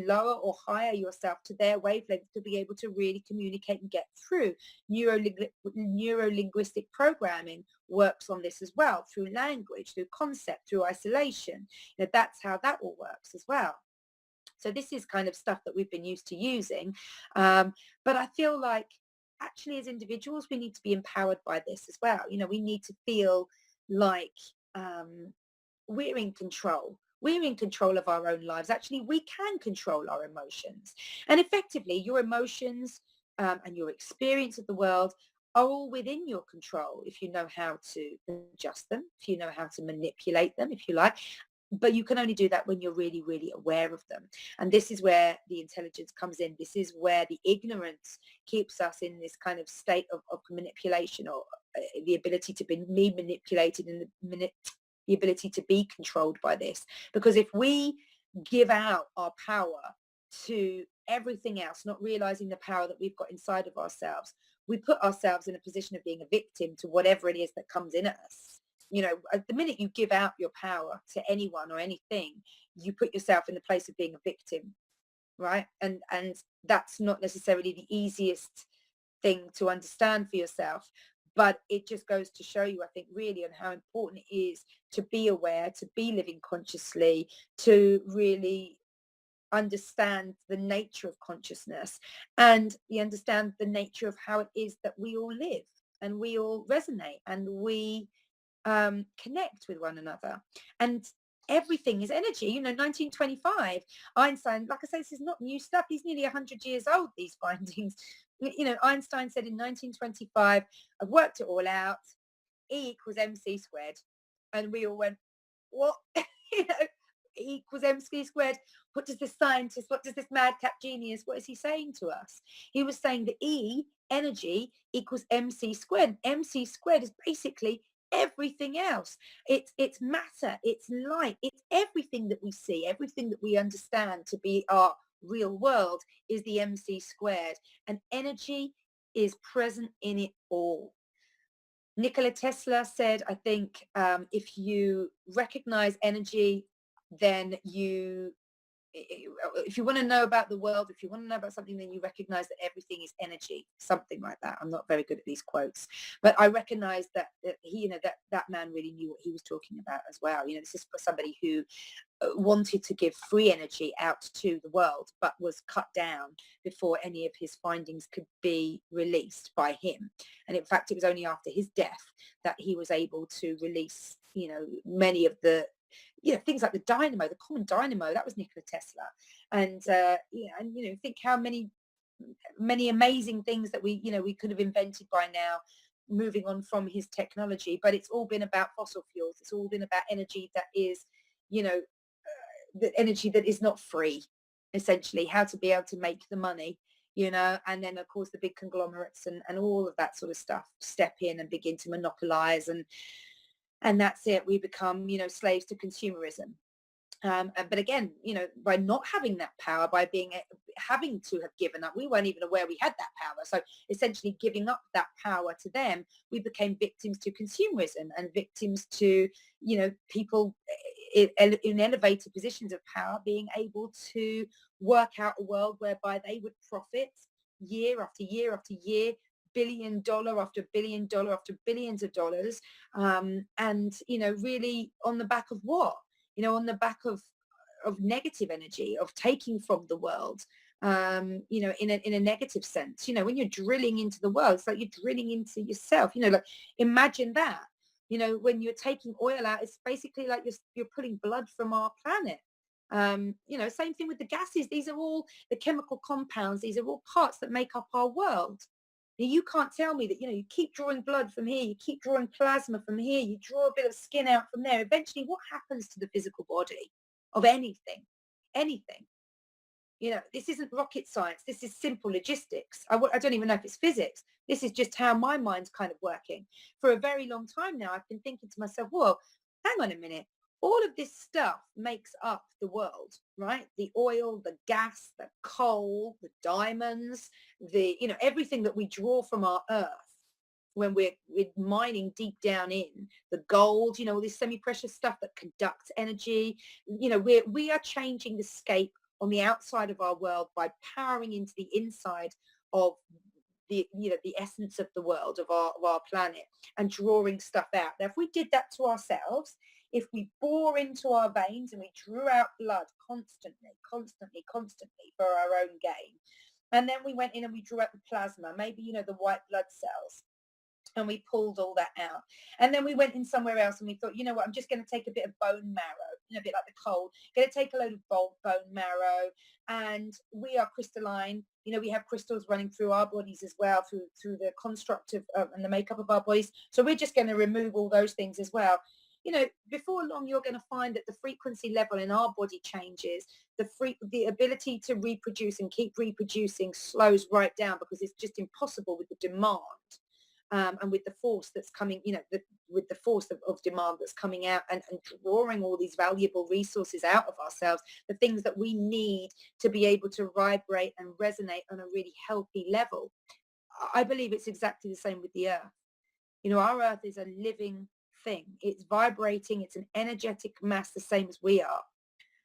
lower or higher yourself to their wavelength to be able to really communicate and get through. Neuro-linguistic programming works on this as well, through language, through concept, through isolation. That's how that all works as well. So this is kind of stuff that we've been used to using. But I feel like actually as individuals, we need to be empowered by this as well. We need to feel like we're in control. We're in control of our own lives. Actually, we can control our emotions. And effectively, your emotions and your experience of the world are all within your control if you know how to adjust them, if you know how to manipulate them, if you like. But you can only do that when you're really, really aware of them. And this is where the intelligence comes in. This is where the ignorance keeps us in this kind of state of manipulation, or the ability to be manipulated, and the ability to be controlled by this. Because if we give out our power to everything else, not realizing the power that we've got inside of ourselves, we put ourselves in a position of being a victim to whatever it is that comes in at us. At the minute you give out your power to anyone or anything, you put yourself in the place of being a victim, right? And that's not necessarily the easiest thing to understand for yourself, but it just goes to show you, I think, really, on how important it is to be aware, to be living consciously, to really understand the nature of consciousness, and you understand the nature of how it is that we all live, and we all resonate, and we connect with one another. And everything is energy. 1925, Einstein, like I say, this is not new stuff. He's nearly 100 years old, these findings. Einstein said in 1925, I've worked it all out. E equals mc squared. And we all went, what? you know, E equals mc squared. What does this scientist, what does this madcap genius, what is he saying to us? He was saying that E, energy, equals mc squared. Mc squared is basically everything else. It's matter, it's light, it's everything that we see, everything that we understand to be our real world is the mc squared, and energy is present in it all. Nikola Tesla said, I think, if you recognize energy, then if you want to know about the world, if you want to know about something, then you recognize that everything is energy, something like that. I'm not very good at these quotes, but I recognize that he, that man really knew what he was talking about as well. This is for somebody who wanted to give free energy out to the world, but was cut down before any of his findings could be released by him. And in fact, it was only after his death that he was able to release, many of the things like the dynamo, the common dynamo. That was Nikola Tesla. And think how many amazing things that we could have invented by now, moving on from his technology. But it's all been about fossil fuels. It's all been about energy that is, the energy that is not free, essentially, how to be able to make the money, and then of course the big conglomerates and all of that sort of stuff step in and begin to monopolize, and that's it. We become, slaves to consumerism. But again, by not having that power, by having to have given up, we weren't even aware we had that power. So essentially giving up that power to them, we became victims to consumerism and victims to, people in elevated positions of power being able to work out a world whereby they would profit year after year after year, $1 billion after $1 billion after billions of dollars. And, really on the back of what? On the back of negative energy, of taking from the world, in a negative sense. When you're drilling into the world, it's like you're drilling into yourself. Like imagine that. When you're taking oil out, it's basically like you're pulling blood from our planet. Same thing with the gases. These are all the chemical compounds. These are all parts that make up our world. You can't tell me that, you keep drawing blood from here, you keep drawing plasma from here, you draw a bit of skin out from there. Eventually, what happens to the physical body of anything? Anything. This isn't rocket science. This is simple logistics. I don't even know if it's physics. This is just how my mind's kind of working. For a very long time now, I've been thinking to myself, well, hang on a minute. All of this stuff makes up the world, right? The oil, the gas, the coal, the diamonds, everything that we draw from our earth when we're mining deep down in the gold, all this semi-precious stuff that conducts energy. We are changing the scape on the outside of our world by powering into the inside of the essence of the world, of our planet, and drawing stuff out. Now, if we did that to ourselves, if we bore into our veins and we drew out blood constantly for our own gain, and then we went in and we drew out the plasma, maybe, the white blood cells, and we pulled all that out. And then we went in somewhere else and we thought, I'm just going to take a bit of bone marrow, a bit like the coal, going to take a load of bone marrow, and we are crystalline. We have crystals running through our bodies as well, through the construct of and the makeup of our bodies. So we're just going to remove all those things as well. Before long, you're going to find that the frequency level in our body changes. The ability to reproduce and keep reproducing slows right down because it's just impossible with the demand. And with the force that's coming, with the force of demand that's coming out and drawing all these valuable resources out of ourselves, the things that we need to be able to vibrate and resonate on a really healthy level. I believe it's exactly the same with the earth. Our earth is a living thing. It's vibrating. It's an energetic mass, the same as we are.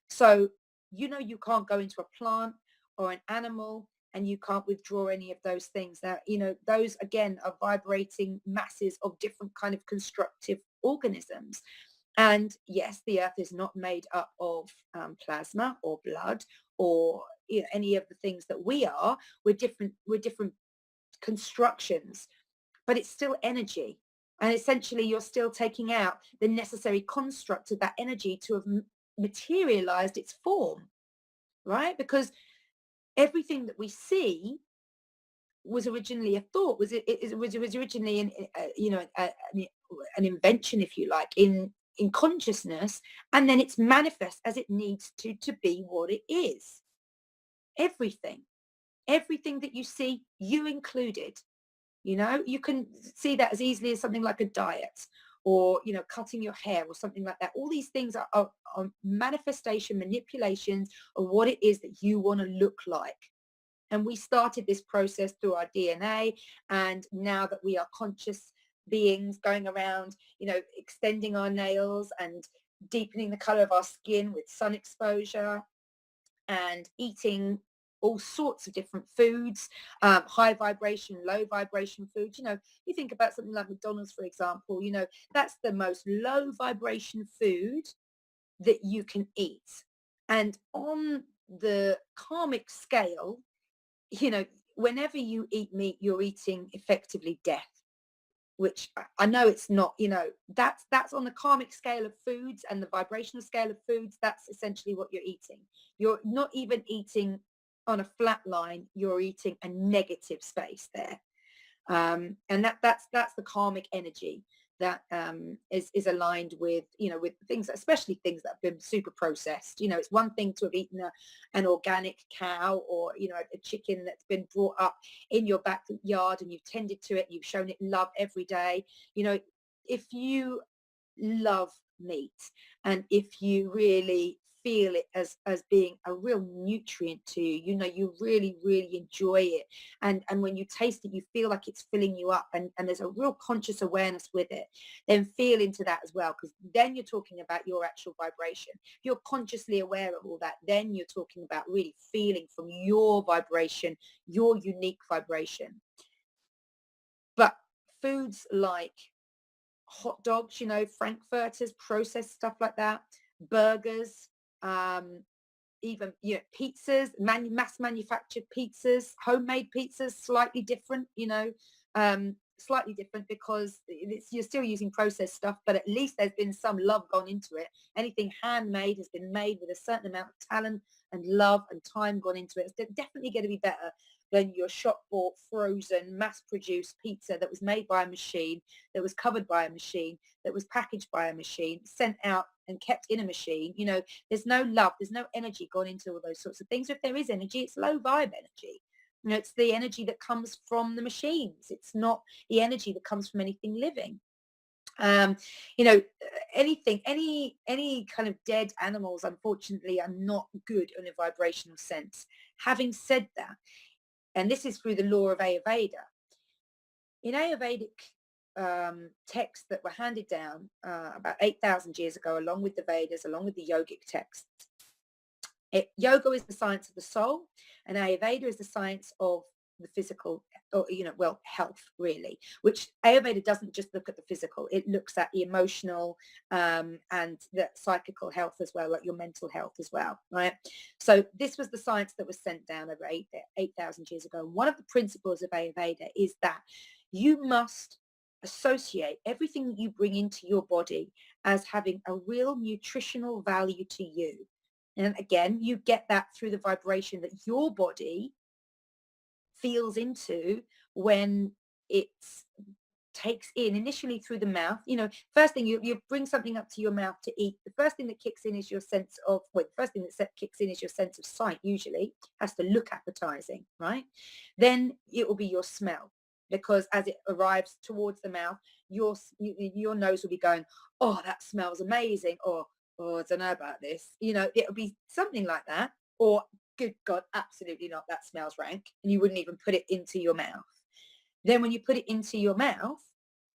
So, you can't go into a plant or an animal and you can't withdraw any of those things. Now, those again are vibrating masses of different kind of constructive organisms. And yes, the earth is not made up of plasma or blood or any of the things that we are. We're different constructions, but it's still energy. And essentially, you're still taking out the necessary construct of that energy to have materialized its form, right? Because everything that we see was originally a thought. Was originally an invention, if you like, in consciousness, and then it's manifest as it needs to be what it is. Everything that you see, you included. You can see that as easily as something like a diet or, cutting your hair or something like that. All these things are manifestation, manipulations of what it is that you want to look like. And we started this process through our DNA. And now that we are conscious, beings going around, extending our nails and deepening the color of our skin with sun exposure, and eating all sorts of different foods, high vibration, low vibration foods. You think about something like McDonald's, for example, that's the most low vibration food that you can eat. And on the karmic scale, whenever you eat meat, you're eating effectively death, which I know it's not, that's on the karmic scale of foods and the vibrational scale of foods. That's essentially what you're eating. You're not even eating on a flat line, you're eating a negative space there. And that's the karmic energy that is aligned with, with things, especially things that have been super processed. It's one thing to have eaten an organic cow, or, a chicken that's been brought up in your backyard and you've tended to it, you've shown it love every day. If you love meat, and if you really feel it as being a real nutrient to you, you really, really enjoy it. And when you taste it, you feel like it's filling you up, and there's a real conscious awareness with it. Then feel into that as well, because then you're talking about your actual vibration. If you're consciously aware of all that, then you're talking about really feeling from your vibration, your unique vibration. But foods like hot dogs, frankfurters, processed stuff like that, burgers, even pizzas, mass manufactured pizzas, homemade pizzas, slightly different, slightly different because you're still using processed stuff, but at least there's been some love gone into it. Anything handmade has been made with a certain amount of talent and love and time gone into it. It's definitely going to be better than your shop bought, frozen, mass produced pizza that was made by a machine, that was covered by a machine, that was packaged by a machine, sent out and kept in a machine. There's no love, there's no energy gone into all those sorts of things. If there is energy, it's low vibe energy. It's the energy that comes from the machines. It's not the energy that comes from anything living. Anything, any kind of dead animals, unfortunately, are not good in a vibrational sense. Having said that, and this is through the law of Ayurveda. In Ayurvedic texts that were handed down about 8,000 years ago, along with the Vedas, along with the yogic texts, yoga is the science of the soul, and Ayurveda is the science of the physical, or health, really, which Ayurveda doesn't just look at the physical, it looks at the emotional and the psychical health as well, like your mental health as well, right? So this was the science that was sent down over 8,000 years ago. One of the principles of Ayurveda is that you must associate everything that you bring into your body as having a real nutritional value to you. And again, you get that through the vibration that your body feels into when it takes in initially through the mouth. First thing, you bring something up to your mouth to eat. The first thing that kicks in is your sense of, kicks in is your sense of sight. Usually has to look appetizing, right? Then it will be your smell, because as it arrives towards the mouth, your nose will be going, oh, that smells amazing, or oh, I don't know about this. It'll be something like that, or good God, absolutely not, that smells rank, and you wouldn't even put it into your mouth. Then when you put it into your mouth,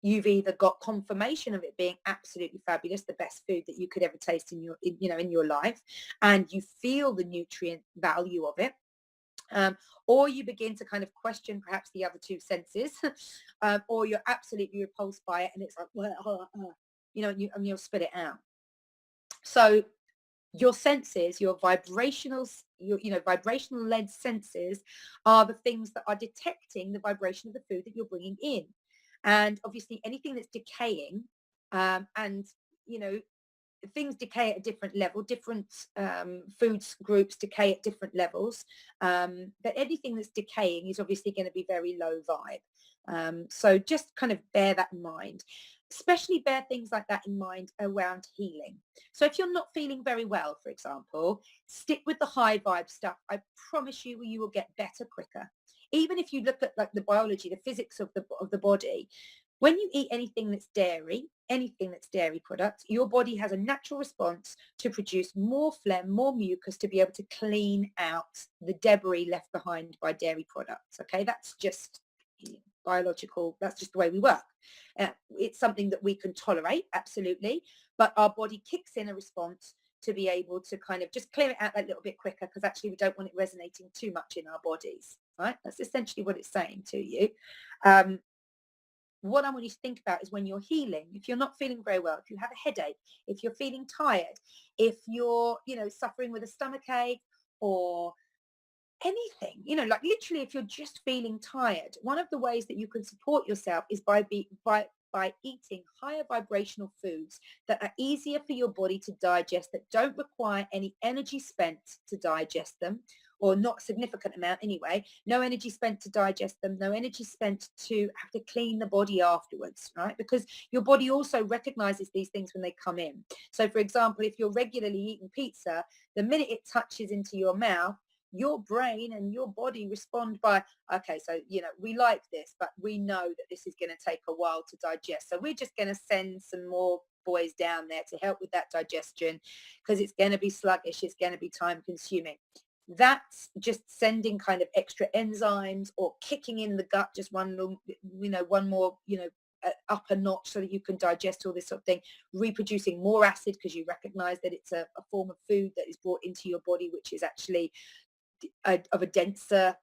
you've either got confirmation of it being absolutely fabulous, the best food that you could ever taste in your life, and you feel the nutrient value of it, or you begin to kind of question perhaps the other two senses, or you're absolutely repulsed by it, and it's like, and you'll spit it out. So your senses, your vibrational led senses are the things that are detecting the vibration of the food that you're bringing in. And obviously anything that's decaying, and things decay at a different level, different foods groups decay at different levels, but anything that's decaying is obviously going to be very low vibe. So just kind of bear that in mind. Especially bear things like that in mind around healing. So if you're not feeling very well, for example, stick with the high vibe stuff. I promise you will get better quicker. Even if you look at like the biology, the physics of the body, when you eat anything that's dairy products, your body has a natural response to produce more phlegm, more mucus, to be able to clean out the debris left behind by dairy products. Okay, that's just biological, that's just the way we work. It's something that we can tolerate, absolutely, but our body kicks in a response to be able to kind of just clear it out that little bit quicker, because actually we don't want it resonating too much in our bodies, right? That's essentially what it's saying to you. What I want you to think about is when you're healing, if you're not feeling very well, if you have a headache, if you're feeling tired, if you're, suffering with a stomach ache or anything, like literally if you're just feeling tired, one of the ways that you can support yourself is by eating higher vibrational foods that are easier for your body to digest, that don't require any energy spent to digest them, or not a significant amount anyway. No energy spent to digest them, no energy spent to have to clean the body afterwards, right? Because your body also recognizes these things when they come in. So for example, if you're regularly eating pizza, the minute it touches into your mouth, your brain and your body respond by, okay, so, we like this, but we know that this is going to take a while to digest. So we're just going to send some more boys down there to help with that digestion, because it's going to be sluggish. It's going to be time consuming. That's just sending kind of extra enzymes or kicking in the gut just one more, up a notch so that you can digest all this sort of thing, reproducing more acid because you recognize that it's a form of food that is brought into your body, which is actually of a denser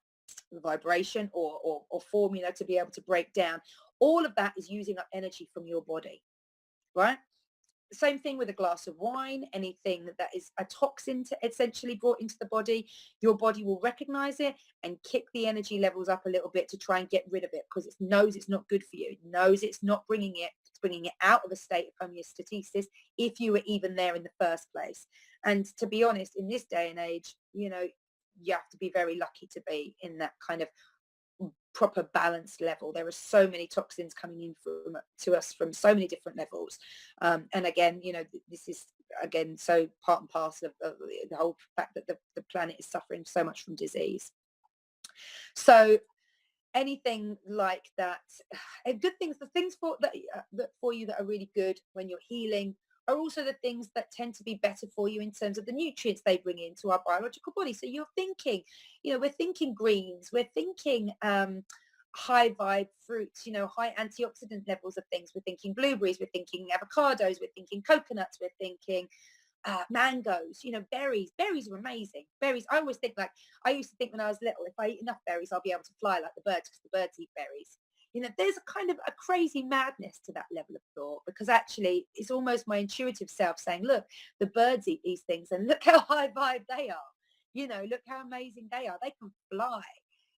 vibration or formula to be able to break down. All of that is using up energy from your body, right? Same thing with a glass of wine. Anything that is a toxin essentially brought into the body, your body will recognize it and kick the energy levels up a little bit to try and get rid of it, because it knows it's not good for you. It knows it's not bringing it. It's bringing it out of a state of homeostasis if you were even there in the first place. And to be honest, in this day and age, you have to be very lucky to be in that kind of proper balanced level. There are so many toxins coming in to us from so many different levels, and again, this is again so part and parcel of the whole fact that the planet is suffering so much from disease. So anything like that, and good things, the things that for you that are really good when you're healing are also the things that tend to be better for you in terms of the nutrients they bring into our biological body. So you're thinking, we're thinking greens, we're thinking high vibe fruits, high antioxidant levels of things. We're thinking blueberries, we're thinking avocados, we're thinking coconuts, we're thinking mangoes, berries. Berries are amazing. Berries, I always think, I used to think when I was little, if I eat enough berries, I'll be able to fly like the birds, because the birds eat berries. There's a kind of a crazy madness to that level of thought, because actually it's almost my intuitive self saying, look, the birds eat these things and look how high vibe they are. Look how amazing they are. They can fly.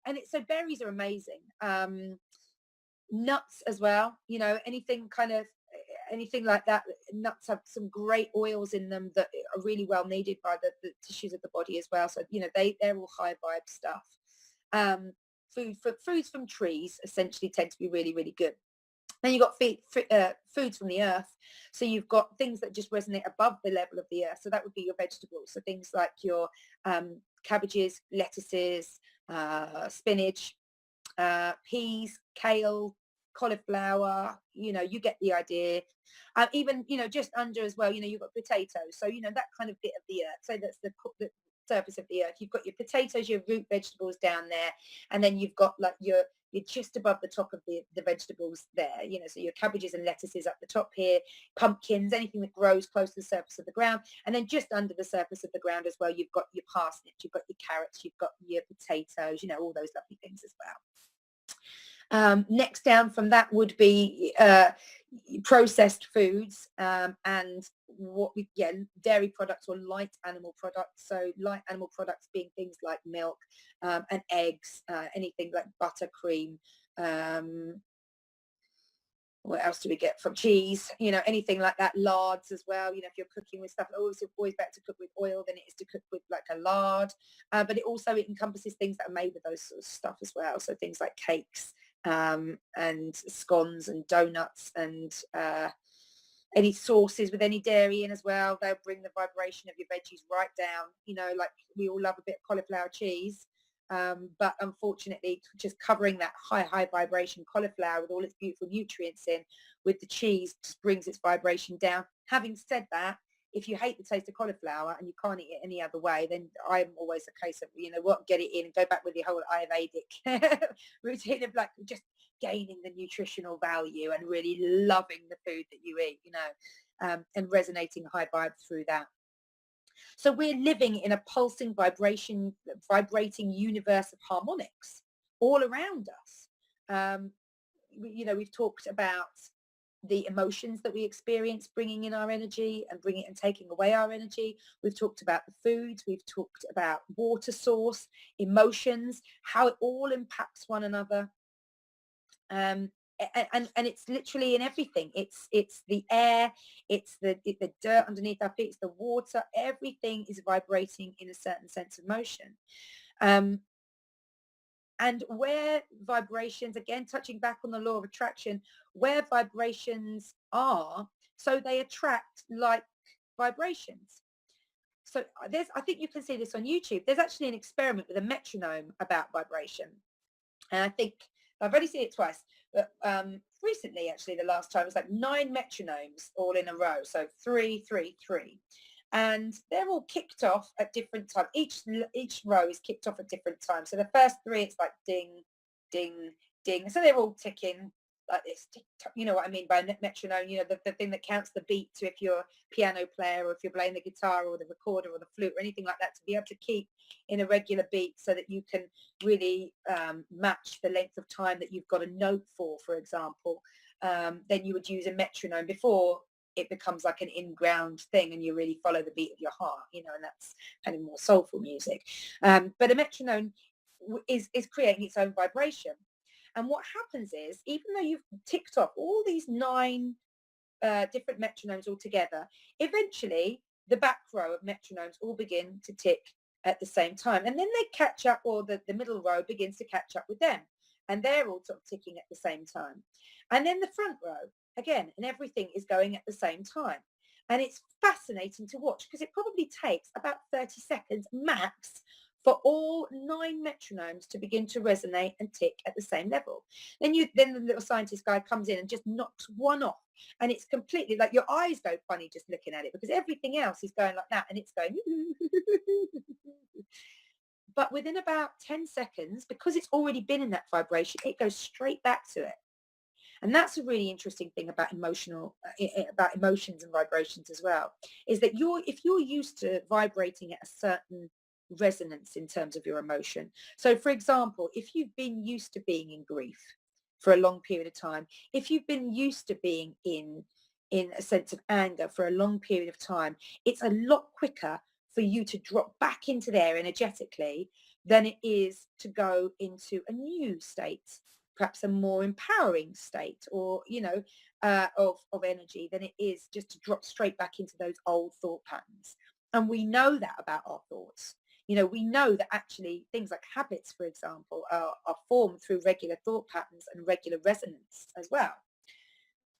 And so berries are amazing. Nuts as well, anything like that. Nuts have some great oils in them that are really well needed by the tissues of the body as well. So, they're all high vibe stuff. Foods from trees essentially tend to be really, really good. Then you've got foods from the earth. So you've got things that just resonate above the level of the earth. So that would be your vegetables. So things like your cabbages, lettuces, spinach, peas, kale, cauliflower, you get the idea. Even, just under as well, you've got potatoes. So, that kind of bit of the earth. So that's the surface of the earth. You've got your potatoes, your root vegetables down there. And then you've got you're just above the top of the vegetables there, so your cabbages and lettuces up the top here, pumpkins, anything that grows close to the surface of the ground. And then just under the surface of the ground as well, you've got your parsnips, you've got your carrots, you've got your potatoes, all those lovely things as well. Next down from that would be processed foods, and dairy products or light animal products. So light animal products being things like milk and eggs, anything like butter, cream. What else do we get from cheese? Anything like that. Lards as well. If you're cooking with stuff, always better to cook with oil than it is to cook with like a lard. But it encompasses things that are made with those sort of stuff as well. So things like cakes, and scones and donuts, and any sauces with any dairy in as well. They'll bring the vibration of your veggies right down. Like we all love a bit of cauliflower cheese, but unfortunately just covering that high vibration cauliflower with all its beautiful nutrients in with the cheese just brings its vibration down. Having said that, if you hate the taste of cauliflower and you can't eat it any other way, then I'm always a case of, you know what, get it in and go back with your whole Ayurvedic routine of like just gaining the nutritional value and really loving the food that you eat, you know, and resonating high vibes through that. So we're living in a pulsing vibrating universe of harmonics all around us. You know, we've talked about the emotions that we experience bringing in our energy and bringing and taking away our energy. We've talked about the foods. We've talked about water source, emotions, how it all impacts one another. And it's literally in everything. It's the air, it's the dirt underneath our feet, it's the water. Everything is vibrating in a certain sense of motion. And where vibrations, again, touching back on the law of attraction, where vibrations are, so they attract like vibrations. So I think you can see this on YouTube. There's actually an experiment with a metronome about vibration. And I think I've only seen it twice, but recently, actually, the last time it was like 9 metronomes all in a row. So 3, 3, 3. And they're all kicked off at different times. Each row is kicked off at different times. So the first 3, it's like ding, ding, ding. So they're all ticking like this. You know what I mean by metronome? You know, the thing that counts the beat to if you're a piano player or if you're playing the guitar or the recorder or the flute or anything like that, to be able to keep in a regular beat so that you can really match the length of time that you've got a note for example. Then you would use a metronome before it becomes like an in-ground thing and you really follow the beat of your heart, you know, and that's kind of more soulful music. But a metronome is creating its own vibration. And what happens is, even though you've ticked off all these 9 different metronomes all together, eventually the back row of metronomes all begin to tick at the same time. And then they catch up, or the middle row begins to catch up with them. And they're all sort of ticking at the same time. And then the front row, again, and everything is going at the same time. And it's fascinating to watch because it probably takes about 30 seconds max for all 9 metronomes to begin to resonate and tick at the same level. Then the little scientist guy comes in and just knocks one off. And it's completely like your eyes go funny just looking at it because everything else is going like that and it's going. But within about 10 seconds, because it's already been in that vibration, it goes straight back to it. And that's a really interesting thing about about emotions and vibrations as well, is that if you're used to vibrating at a certain resonance in terms of your emotion. So for example, if you've been used to being in grief for a long period of time, if you've been used to being in a sense of anger for a long period of time, it's a lot quicker for you to drop back into there energetically than it is to go into a new state, perhaps a more empowering state, or you know, of energy, than it is just to drop straight back into those old thought patterns. And we know that about our thoughts. You know, we know that actually things like habits, for example, are formed through regular thought patterns and regular resonance as well.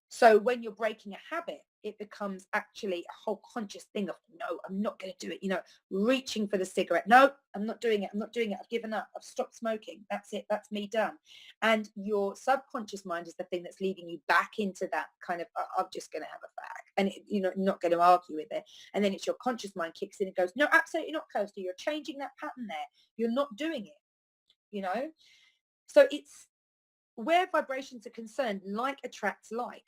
So when you're breaking a habit, it becomes actually a whole conscious thing of, no, I'm not going to do it. You know, reaching for the cigarette. No, I'm not doing it. I'm not doing it. I've given up. I've stopped smoking. That's it. That's me done. And your subconscious mind is the thing that's leading you back into that kind of, I'm just going to have a fag. And, you're not going to argue with it. And then it's your conscious mind kicks in and goes, no, absolutely not, Kirsty. You're changing that pattern there. You're not doing it, you know. So it's where vibrations are concerned, like attracts like.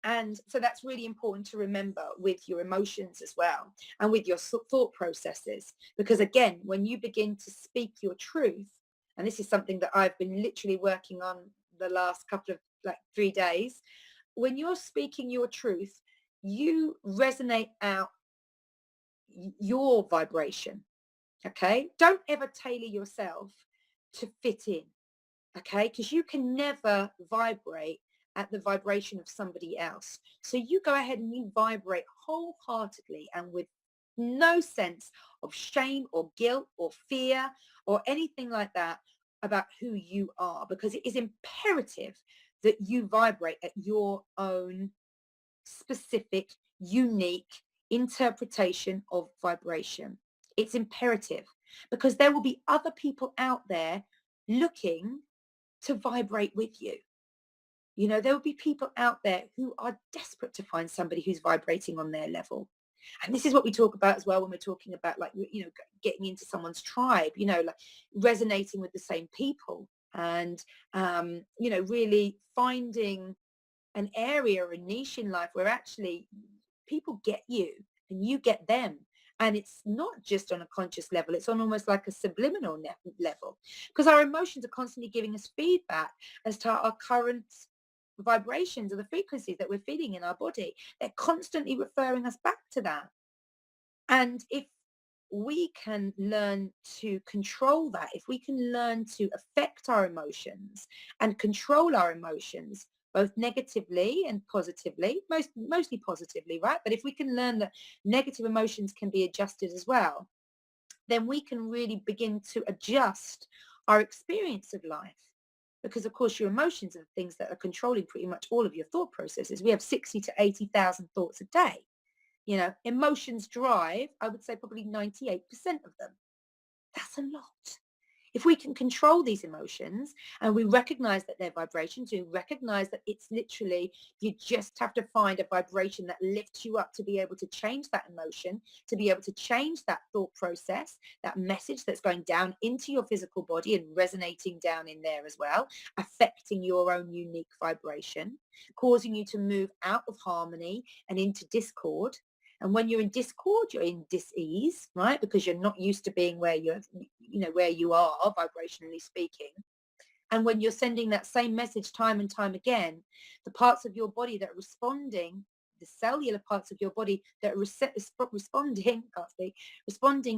And so that's really important to remember with your emotions as well and with your thought processes. Because again, when you begin to speak your truth, and this is something that I've been literally working on the last couple of 3 days, when you're speaking your truth, you resonate out your vibration. Okay. Don't ever tailor yourself to fit in. Okay. Because you can never vibrate at the vibration of somebody else. So you go ahead and you vibrate wholeheartedly and with no sense of shame or guilt or fear or anything like that about who you are, because it is imperative that you vibrate at your own specific, unique interpretation of vibration. It's imperative because there will be other people out there looking to vibrate with you. You know, there will be people out there who are desperate to find somebody who's vibrating on their level. And this is what we talk about as well when we're talking about, like, getting into someone's tribe, like resonating with the same people, and really finding an area or a niche in life where actually people get you and you get them. And it's not just on a conscious level, it's on almost like a subliminal level, because our emotions are constantly giving us feedback as to our current vibrations or the frequencies that we're feeling in our body. They're constantly referring us back to that. And if we can learn to control that, if we can learn to affect our emotions and control our emotions, both negatively and positively, mostly positively, right? But if we can learn that negative emotions can be adjusted as well, then we can really begin to adjust our experience of life. Because of course your emotions are the things that are controlling pretty much all of your thought processes. We have 60 to 80,000 thoughts a day. Emotions drive, I would say, probably 98% of them. That's a lot. If we can control these emotions and we recognize that they're vibrations, we recognize that it's literally, you just have to find a vibration that lifts you up to be able to change that emotion, to be able to change that thought process, that message that's going down into your physical body and resonating down in there as well, affecting your own unique vibration, causing you to move out of harmony and into discord. And when you're in discord, you're in dis-ease, right? Because you're not used to being where where you are, vibrationally speaking. And when you're sending that same message time and time again, the parts of your body that are responding, the cellular parts of your body that are responding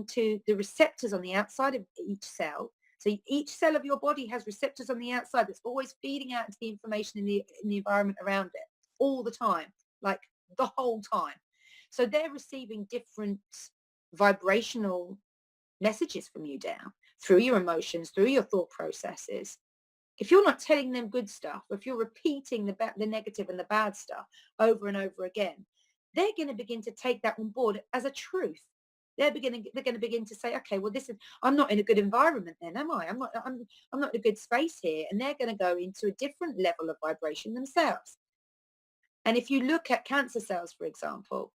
to the receptors on the outside of each cell. So each cell of your body has receptors on the outside that's always feeding out into the information in the environment around it all the time, like the whole time. So they're receiving different vibrational messages from you down through your emotions, through your thought processes. If you're not telling them good stuff, if you're repeating the negative and the bad stuff over and over again, they're going to begin to take that on board as a truth. They're going to begin to say, okay, well, I'm not in a good environment then, am I? I'm not in a good space here. And they're going to go into a different level of vibration themselves. And if you look at cancer cells, for example,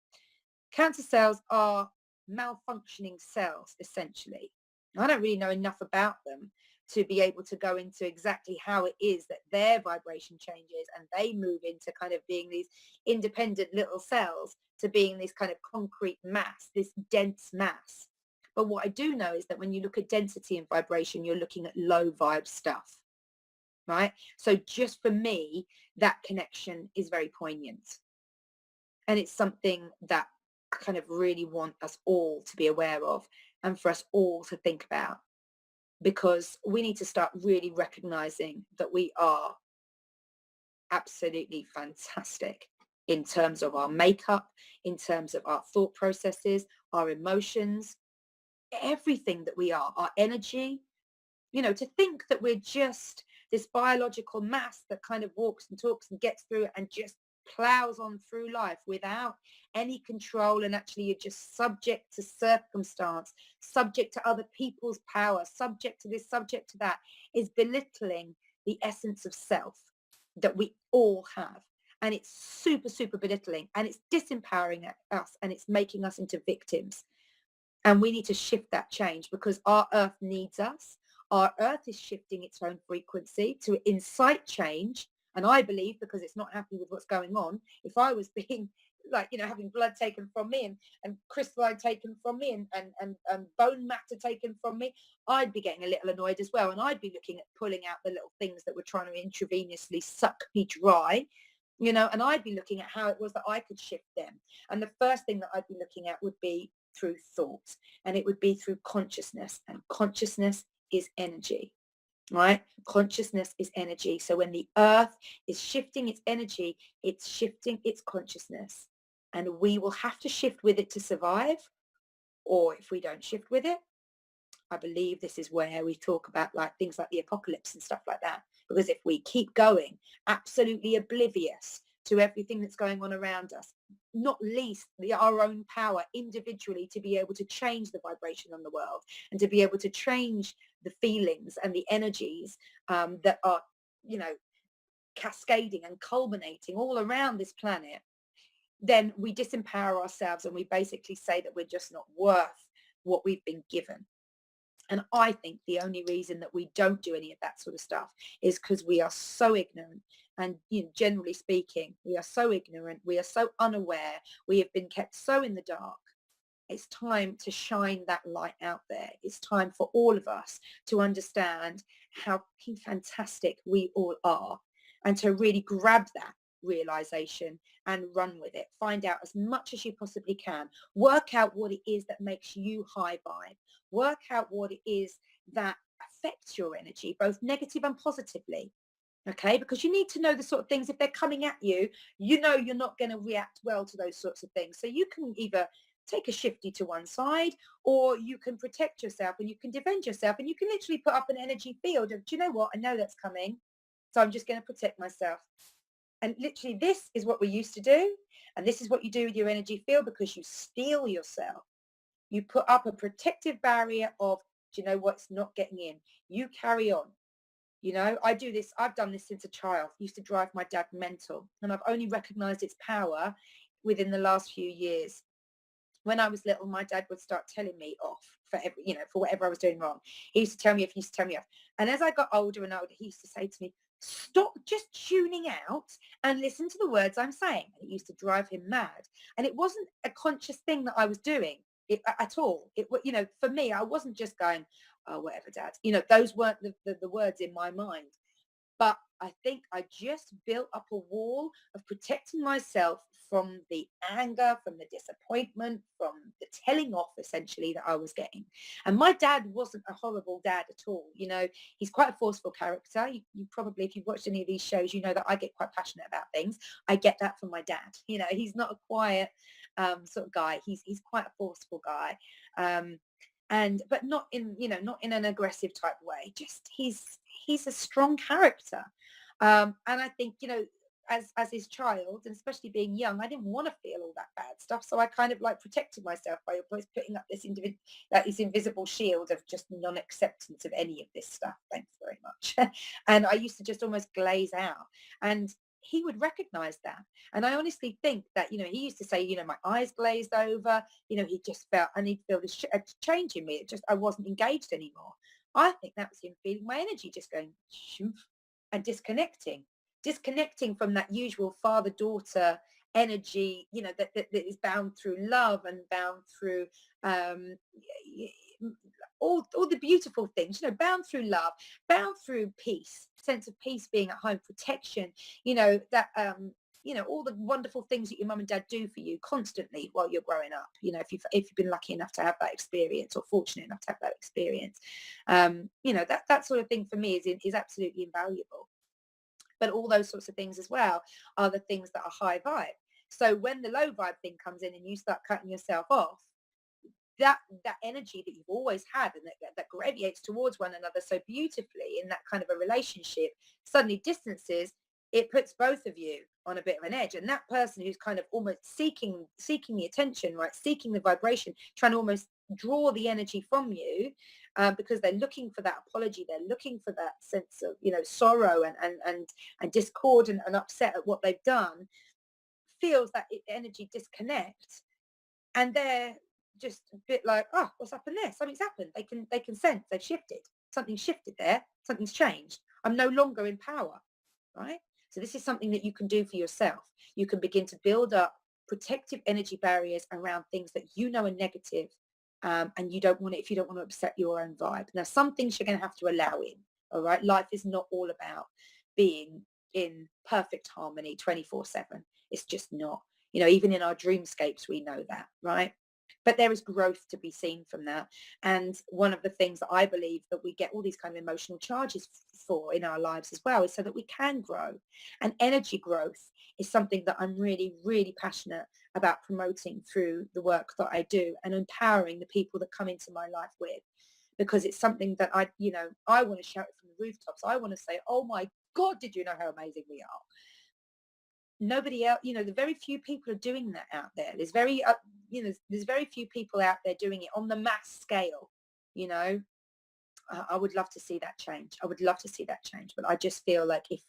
cancer cells are malfunctioning cells, essentially. I don't really know enough about them to be able to go into exactly how it is that their vibration changes and they move into kind of being these independent little cells to being this kind of concrete mass, this dense mass. But what I do know is that when you look at density and vibration, you're looking at low vibe stuff, right? So just for me, that connection is very poignant. And it's something that I kind of really want us all to be aware of and for us all to think about, because we need to start really recognizing that we are absolutely fantastic in terms of our makeup, in terms of our thought processes, our emotions, everything that we are, our energy. To think that we're just this biological mass that kind of walks and talks and gets through it and just plows on through life without any control, and actually you're just subject to circumstance, subject to other people's power, subject to this, subject to that, is belittling the essence of self that we all have. And it's super, super belittling, and it's disempowering us, and it's making us into victims. And we need to shift that change, because our earth needs us. Our earth is shifting its own frequency to incite change. And I believe, because it's not happy with what's going on, if I was being having blood taken from me and crystalline taken from me and bone matter taken from me, I'd be getting a little annoyed as well. And I'd be looking at pulling out the little things that were trying to intravenously suck me dry, and I'd be looking at how it was that I could shift them. And the first thing that I'd be looking at would be through thought, and it would be through consciousness, and consciousness is energy, right? Consciousness is energy. So when the earth is shifting its energy, it's shifting its consciousness, and we will have to shift with it to survive. Or if we don't shift with it, I believe this is where we talk about like things like the apocalypse and stuff like that. Because if we keep going absolutely oblivious to everything that's going on around us, not least our own power individually to be able to change the vibration on the world and to be able to change the feelings and the energies that are, cascading and culminating all around this planet, then we disempower ourselves and we basically say that we're just not worth what we've been given. And I think the only reason that we don't do any of that sort of stuff is because we are so ignorant. And generally speaking, we are so ignorant. We are so unaware. We have been kept so in the dark. It's time to shine that light out there. It's time for all of us to understand how fantastic we all are and to really grab that realization and run with it. Find out as much as you possibly can. Work out what it is that makes you high vibe. Work out what it is that affects your energy, both negative and positively. Okay, because you need to know the sort of things, if they're coming at you, you're not going to react well to those sorts of things. So you can either take a shifty to one side, or you can protect yourself and you can defend yourself, and you can literally put up an energy field of, do you know what? I know that's coming. So I'm just going to protect myself. And literally this is what we used to do. And this is what you do with your energy field, because you steel yourself. You put up a protective barrier of, do you know what? It's not getting in. You carry on. I do this. I've done this since a child. It used to drive my dad mental. And I've only recognized its power within the last few years. When I was little, my dad would start telling me off for for whatever I was doing wrong. He used to tell me off, he used to tell me off. And as I got older and older, he used to say to me, stop just tuning out and listen to the words I'm saying. And it used to drive him mad. And it wasn't a conscious thing that I was doing at all. For me, I wasn't just going, oh, whatever, Dad. Those weren't the words in my mind. But I think I just built up a wall of protecting myself from the anger, from the disappointment, from the telling off, essentially, that I was getting. And my dad wasn't a horrible dad at all. He's quite a forceful character. You probably, if you've watched any of these shows, you know that I get quite passionate about things. I get that from my dad. He's not a quiet sort of guy. He's quite a forceful guy. But not in an aggressive type way. Just he's a strong character. And I think, as his child, and especially being young, I didn't want to feel all that bad stuff. So I kind of like protected myself by always putting up this invisible shield of just non-acceptance of any of this stuff. Thanks very much. And I used to just almost glaze out. And he would recognize that. And I honestly think that, he used to say, my eyes glazed over, he just felt, I need to feel this change in me. I wasn't engaged anymore. I think that was him feeling my energy just going and disconnecting from that usual father-daughter energy, that is bound through love and bound through all the beautiful things, bound through love, bound through peace, sense of peace, being at home, protection, that all the wonderful things that your mum and dad do for you constantly while you're growing up. If you've been lucky enough to have that experience, or fortunate enough to have that experience, that sort of thing for me is absolutely invaluable. But all those sorts of things as well are the things that are high vibe. So when the low vibe thing comes in and you start cutting yourself off, that energy that you've always had and that gravitates towards one another so beautifully in that kind of a relationship suddenly distances. It puts both of you on a bit of an edge. And that person who's kind of almost seeking the attention, right, seeking the vibration, trying to almost draw the energy from you, because they're looking for that apology, they're looking for that sense of sorrow and discord and upset at what they've done, feels that energy disconnect, and they're just a bit like, oh, what's happened there? Something's happened. They can sense they've shifted. Something's shifted there. Something's changed. I'm no longer in power, right? So this is something that you can do for yourself. You can begin to build up protective energy barriers around things that are negative, and you don't want it if you don't want to upset your own vibe. Now, some things you're going to have to allow in, all right? Life is not all about being in perfect harmony 24/7. It's just not. Even in our dreamscapes, we know that, right? But there is growth to be seen from that. And one of the things that I believe that we get all these kind of emotional charges for in our lives as well is so that we can grow. And energy growth is something that I'm really, really passionate about promoting through the work that I do and empowering the people that come into my life with, because it's something that I want to shout it from the rooftops. I want to say, oh my God, did you know how amazing we are? Nobody else, the very few people are doing that out there. There's very few people out there doing it on the mass scale. I would love to see that change. But I just feel like if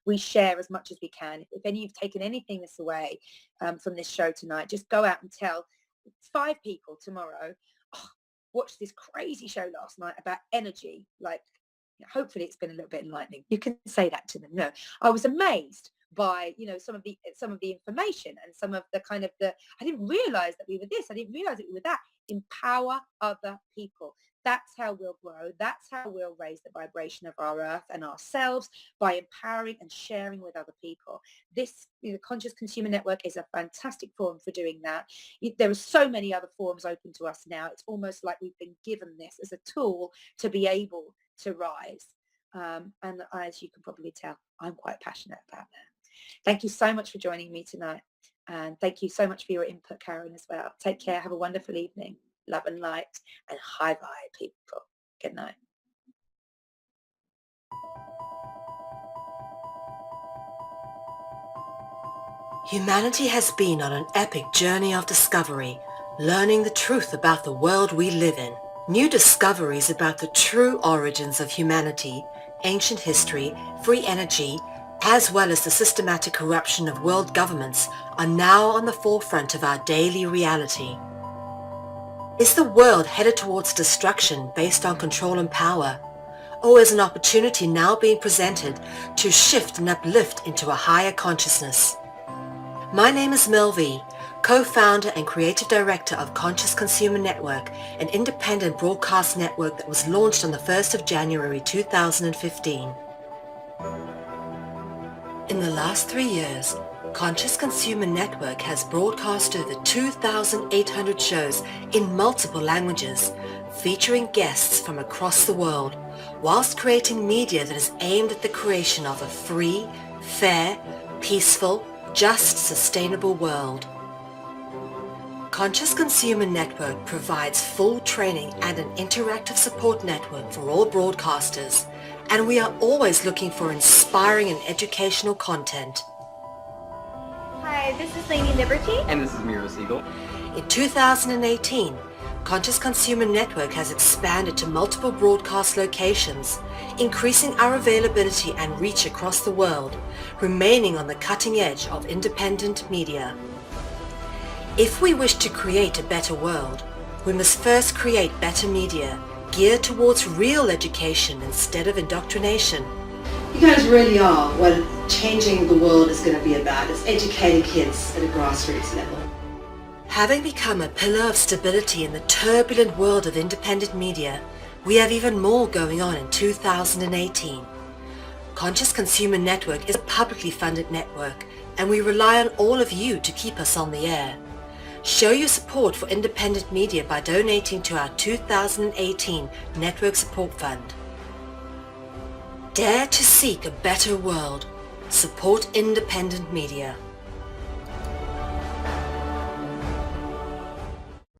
we share as much as we can. If any of you've taken anything this away from this show tonight, just go out and tell 5 people tomorrow, oh, watched this crazy show last night about energy. Like, hopefully it's been a little bit enlightening. You can say that to them. No, I was amazed by, some of the information and some of the kind of I didn't realize that we were this. I didn't realize that we were that. Empower other people. That's how we'll grow. That's how we'll raise the vibration of our earth and ourselves, by empowering and sharing with other people. This, the Conscious Consumer Network is a fantastic forum for doing that. There are so many other forums open to us now. It's almost like we've been given this as a tool to be able to rise. And as you can probably tell, I'm quite passionate about that. Thank you so much for joining me tonight. And thank you so much for your input, Karen, as well. Take care. Have a wonderful evening. Love and light, and high vibe, people. Good night. Humanity has been on an epic journey of discovery, learning the truth about the world we live in. New discoveries about the true origins of humanity, ancient history, free energy, as well as the systematic corruption of world governments are now on the forefront of our daily reality. Is the world headed towards destruction based on control and power? Or is an opportunity now being presented to shift and uplift into a higher consciousness? My name is Mel V, co-founder and creative director of Conscious Consumer Network, an independent broadcast network that was launched on the 1st of January 2015. In the last 3 years, Conscious Consumer Network has broadcast over 2,800 shows in multiple languages, featuring guests from across the world, whilst creating media that is aimed at the creation of a free, fair, peaceful, just, sustainable world. Conscious Consumer Network provides full training and an interactive support network for all broadcasters, and we are always looking for inspiring and educational content. Hi, this is Lady Liberty. And this is Miro Siegel. In 2018, Conscious Consumer Network has expanded to multiple broadcast locations, increasing our availability and reach across the world, remaining on the cutting edge of independent media. If we wish to create a better world, we must first create better media, geared towards real education instead of indoctrination. You guys really are what changing the world is going to be about. It's educating kids at a grassroots level. Having become a pillar of stability in the turbulent world of independent media, we have even more going on in 2018. Conscious Consumer Network is a publicly funded network, and we rely on all of you to keep us on the air. Show your support for independent media by donating to our 2018 Network Support Fund. Dare to seek a better world. Support independent media.